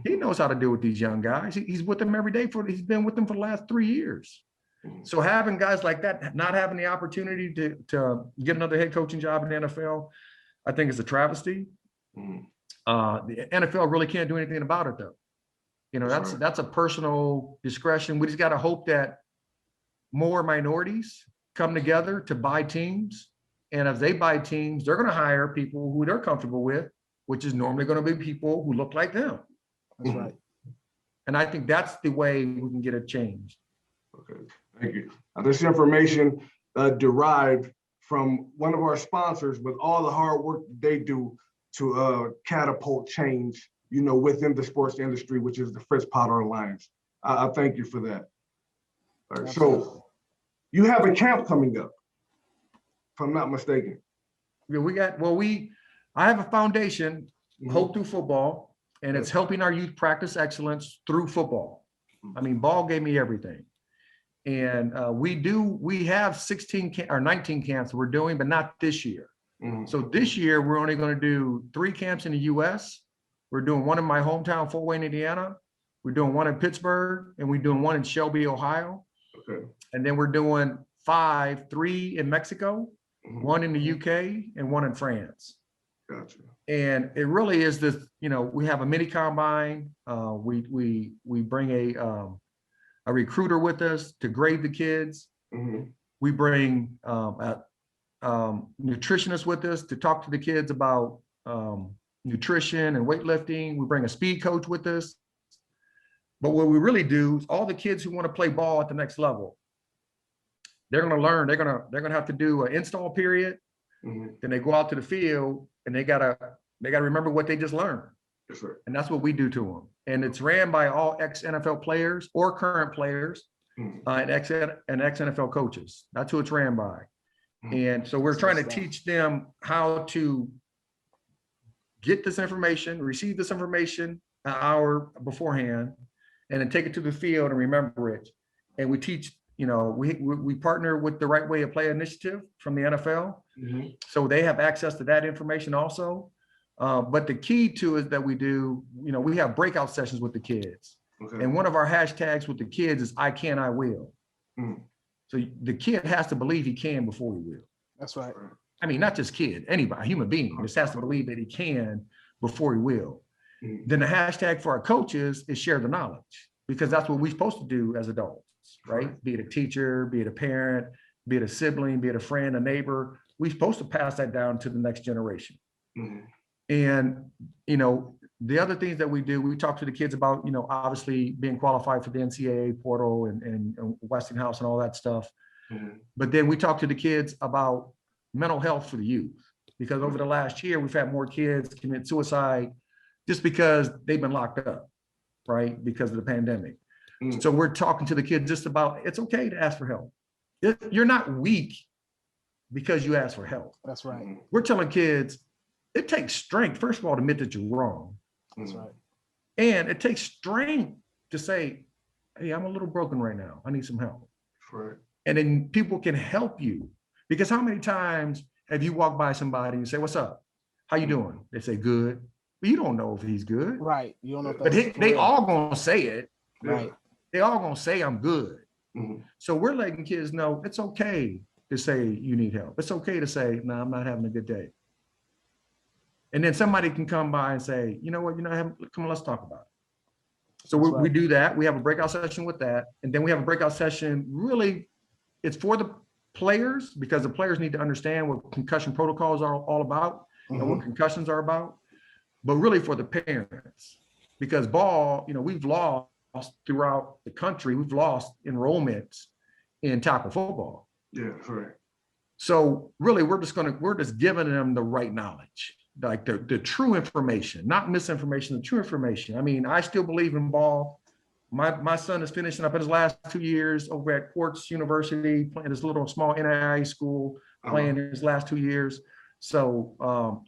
He knows how to deal with these young guys. He's with them every day. He's been with them for the last 3 years. So having guys like that, not having the opportunity to get another head coaching job in the NFL, I think is a travesty. The NFL really can't do anything about it, though. That's a personal discretion. We just got to hope that more minorities come together to buy teams. And as they buy teams, they're going to hire people who they're comfortable with, which is normally going to be people who look like them. That's right. And I think that's the way we can get it changed. Okay, thank you. This information derived from one of our sponsors, with all the hard work they do to catapult change, within the sports industry, which is the Fritz Potter Alliance. I thank you for that. All right, so you have a camp coming up, if I'm not mistaken. Yeah, I have a foundation, Hope Through Football, and it's helping our youth practice excellence through football. Ball gave me everything. And we have 16 or 19 camps we're doing, but not this year. So this year, we're only going to do 3 camps in the US. We're doing one in my hometown, Fort Wayne, Indiana, We're doing one in Pittsburgh, and we're doing one in Shelby, Ohio. Okay. And then we're doing 3 in Mexico, Mhm. one in the UK, and one in France. Gotcha. And it really is this, we have a mini combine. We bring a recruiter with us to grade the kids. Mhm. We bring nutritionists with us to talk to the kids about nutrition and weightlifting. We bring a speed coach with us. But what we really do is all the kids who want to play ball at the next level, they're going to learn. They're going to have to do an install period. Mhm. Then they go out to the field and they gotta remember what they just learned. Yes, sir. And that's what we do to them. And it's ran by all ex-NFL players or current players Mhm. and ex-NFL coaches. That's who it's ran by. Mhm. And so we're trying to teach them how to get this information, receive this information an hour beforehand, and then take it to the field and remember it. And we teach, we partner with the Right Way to Play initiative from the NFL. Mhm. So they have access to that information also. But the key to it that we do, we have breakout sessions with the kids. Okay. And one of our hashtags with the kids is I can, I will. Mhm. So the kid has to believe he can before he will. That's right. I mean, not just kid, anybody, human being just has to believe that he can before he will. Mhm. Then the hashtag for our coaches is share the knowledge, because that's what we're supposed to do as adults, right? Be it a teacher, be it a parent, be it a sibling, be it a friend, a neighbor. We're supposed to pass that down to the next generation. Mhm. And, the other things that we do, we talk to the kids about, obviously being qualified for the NCAA portal and Westinghouse and all that stuff. Mhm. But then we talk to the kids about mental health for the youth, because over the last year, we've had more kids commit suicide just because they've been locked up, right? Because of the pandemic. Mhm. So we're talking to the kids just about, it's okay to ask for help. You're not weak because you ask for help. That's right. Mhm. We're telling kids, it takes strength, first of all, to admit that you're wrong. That's Mhm. right. And it takes strength to say, hey, I'm a little broken right now. I need some help. Right. And then people can help you. Because how many times have you walked by somebody and say, what's up? How you doing? They say, good. But you don't know if he's good. Right. You don't know if But that's for they real. all gonna say it. Right. They all gonna say I'm good. Mhm. So we're letting kids know it's okay to say you need help. It's okay to say, no, I'm not having a good day. And then somebody can come by and say, you know what, come on, let's talk about it. So That's we right. do that. We have a breakout session with that. And then we have a breakout session, really, it's for the players, because the players need to understand what concussion protocols are all about and what concussions are about, but really for the parents, because ball, we've lost throughout the country, we've lost enrollments in tackle football. Yeah, right. So really, we're just giving them the right knowledge, like the true information, not misinformation, the true information. I mean, I still believe in ball. My son is finishing up in his last 2 years over at Quartz University, playing his little small NAIA school, playing his last 2 years. So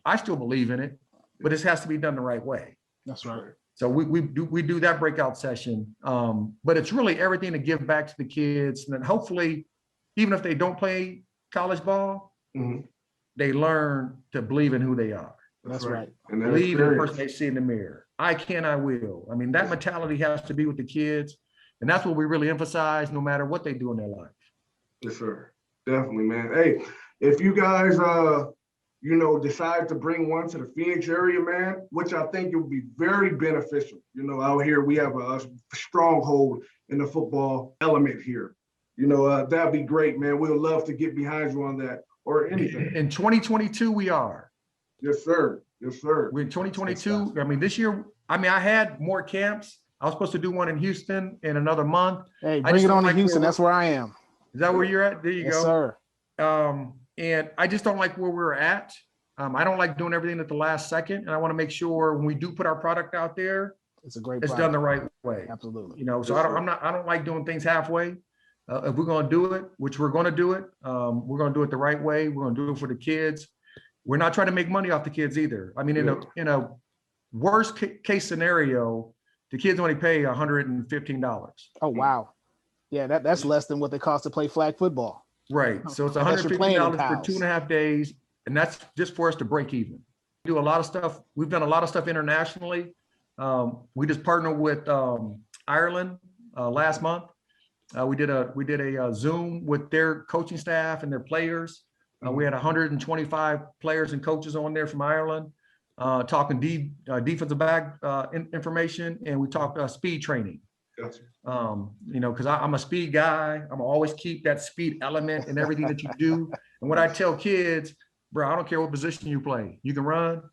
I still believe in it, but it has to be done the right way. That's right. So we do that breakout session, but it's really everything to give back to the kids, and then hopefully, even if they don't play college ball, Mhm. they learn to believe in who they are. That's right. And that Believe in the experience. person they see in the mirror. I can, I will. I mean, that mentality has to be with the kids, and that's what we really emphasize, no matter what they do in their life. Yes, sir. Definitely, man. Hey, if you guys, decide to bring one to the Phoenix area, man, which I think it would be very beneficial. Out here we have a stronghold in the football element here. That'd be great, man. We'd love to get behind you on that or anything. In 2022, we are. Yes, sir. Yes, sir. We're in 2022. I mean, this year, I had more camps. I was supposed to do one in Houston in another month. Hey, I bring just it don't on to like Houston. where That's where I am. Is that where you're at? There you Yes, go. sir. And I just don't like where we're at. I don't like doing everything at the last second. And I want to make sure when we do put our product out there, It's a great it's product. done the right way. Absolutely. So I don't like doing things halfway. If we're going to do it, which we're going to do it, we're going to do it the right way. We're going to do it for the kids. We're not trying to make money off the kids either. I mean, in a worst case scenario, the kids only pay $115. Oh, wow. Yeah, that's less than what they cost to play flag football. Right. So it's Unless you're playing in $150 for cows. 2.5 days. And that's just for us to break even. We do a lot of stuff. We've done a lot of stuff internationally. We just partnered with Ireland last month. We did a Zoom with their coaching staff and their players. We had 125 players and coaches on there from Ireland, talking defensive back information, and we talked speed training. Gotcha. You know, because I'm a speed guy. I'm always keep that speed element in everything that you do. And what I tell kids, bro, I don't care what position you play. You can run,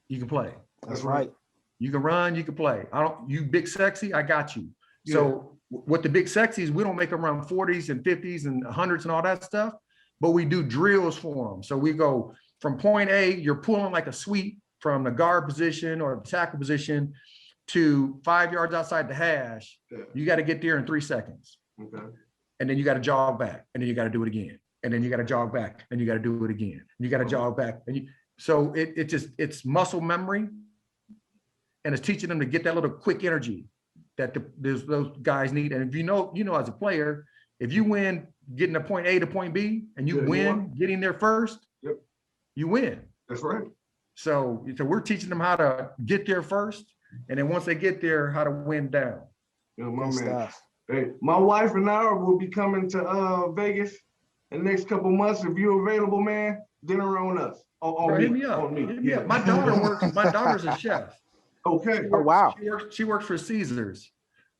you can play. That's right. You can run, you can play. You big sexy, I got you. Yeah. So with the big sexies, we don't make them run 40s and 50s and 100s and all that stuff, but we do drills for them. So we go from point A, you're pulling like a sweep from the guard position or the tackle position to 5 yards outside the hash. Yeah. You got to get there in 3 seconds. Okay. And then you got to jog back, and then you got to do it again. And then you got to jog back, and you got to do it again. And you got to jog back. And so it's muscle memory, and it's teaching them to get that little quick energy that those guys need. And if you know, as a player, if you win getting to point A to point B, and you win getting there first, yep, you win. That's right. So we're teaching them how to get there first, and then once they get there, how to win down. Yeah, my man. Stuff. Hey, my wife and I will be coming to Vegas in the next couple months. If you're available, man, dinner on us. Hit me up. Hit me up. My daughter works. My daughter's a chef. Okay. Oh wow. She works for Caesars.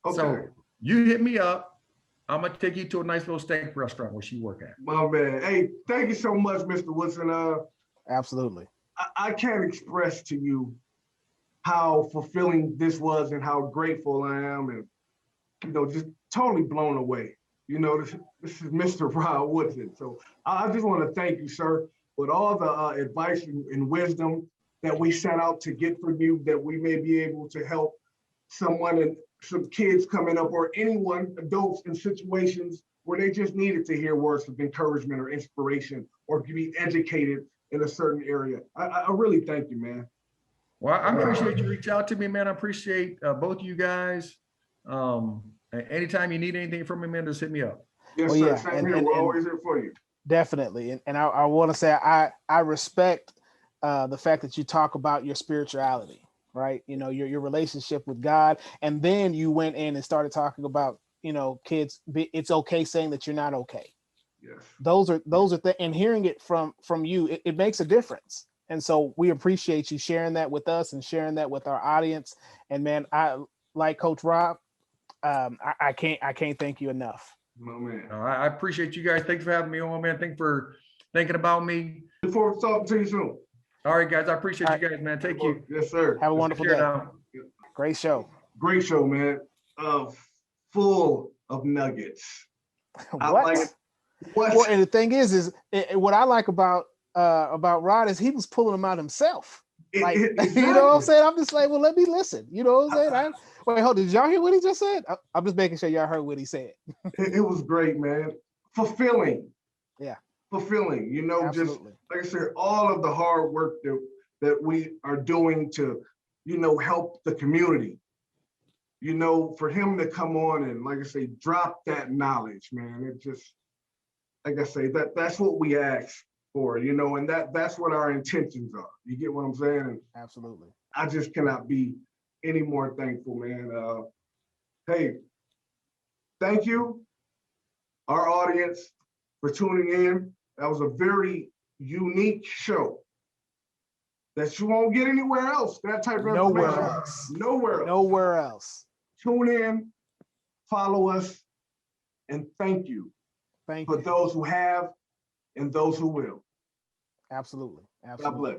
Okay. So you hit me up. I'm gonna take you to a nice little steak restaurant where she work at. My man. Hey, thank you so much, Mr. Woodson. Absolutely. I can't express to you how fulfilling this was and how grateful I am, and just totally blown away. This is Mr. Rod Woodson. So I just want to thank you, sir, with all the advice and wisdom that we set out to get from you, that we may be able to help someone and some kids coming up, or anyone, adults in situations where they just needed to hear words of encouragement or inspiration, or to be educated in a certain area. I really thank you, man. Well, I appreciate you reach out to me, man. I appreciate both of you guys. Anytime you need anything from me, man, just hit me up. Yes, sir. Same here. We're always here for you. Definitely. And I want to say I respect the fact that you talk about your spirituality, right? Your relationship with God. And then you went in and started talking about, kids, it's okay saying that you're not okay. Yes. Those are and hearing it from you, it makes a difference. And so we appreciate you sharing that with us and sharing that with our audience. And man, I like Coach Rob. I can't thank you enough. My man. I appreciate you guys. Thanks for having me on, man. Thanks for thinking about me. Look forward to talking to you soon. All right, guys. I appreciate you guys, man. Take you. Yes, sir. Have a wonderful day. Great show. Great show, man. Full of nuggets. What? Well, and the thing is what I like about Rod is he was pulling them out himself. Exactly. You know what I'm saying? I'm just like, well, let me listen. You know what I'm saying? Wait, hold on. Did y'all hear what he just said? I'm just making sure y'all heard what he said. It was great, man. Fulfilling. Yeah. Fulfilling. Absolutely. Just like I said, all of the hard work that we are doing to, help the community. For him to come on and, like I say, drop that knowledge, man. It just, like I say, that's what we ask for, and that's what our intentions are. You get what I'm saying? And absolutely. I just cannot be any more thankful, man. Hey, thank you, our audience, for tuning in. That was a very unique show that you won't get anywhere else. That type of information. Nowhere else. Tune in, follow us, and thank you. Thank for you. Those who have and those who will. Absolutely. God bless.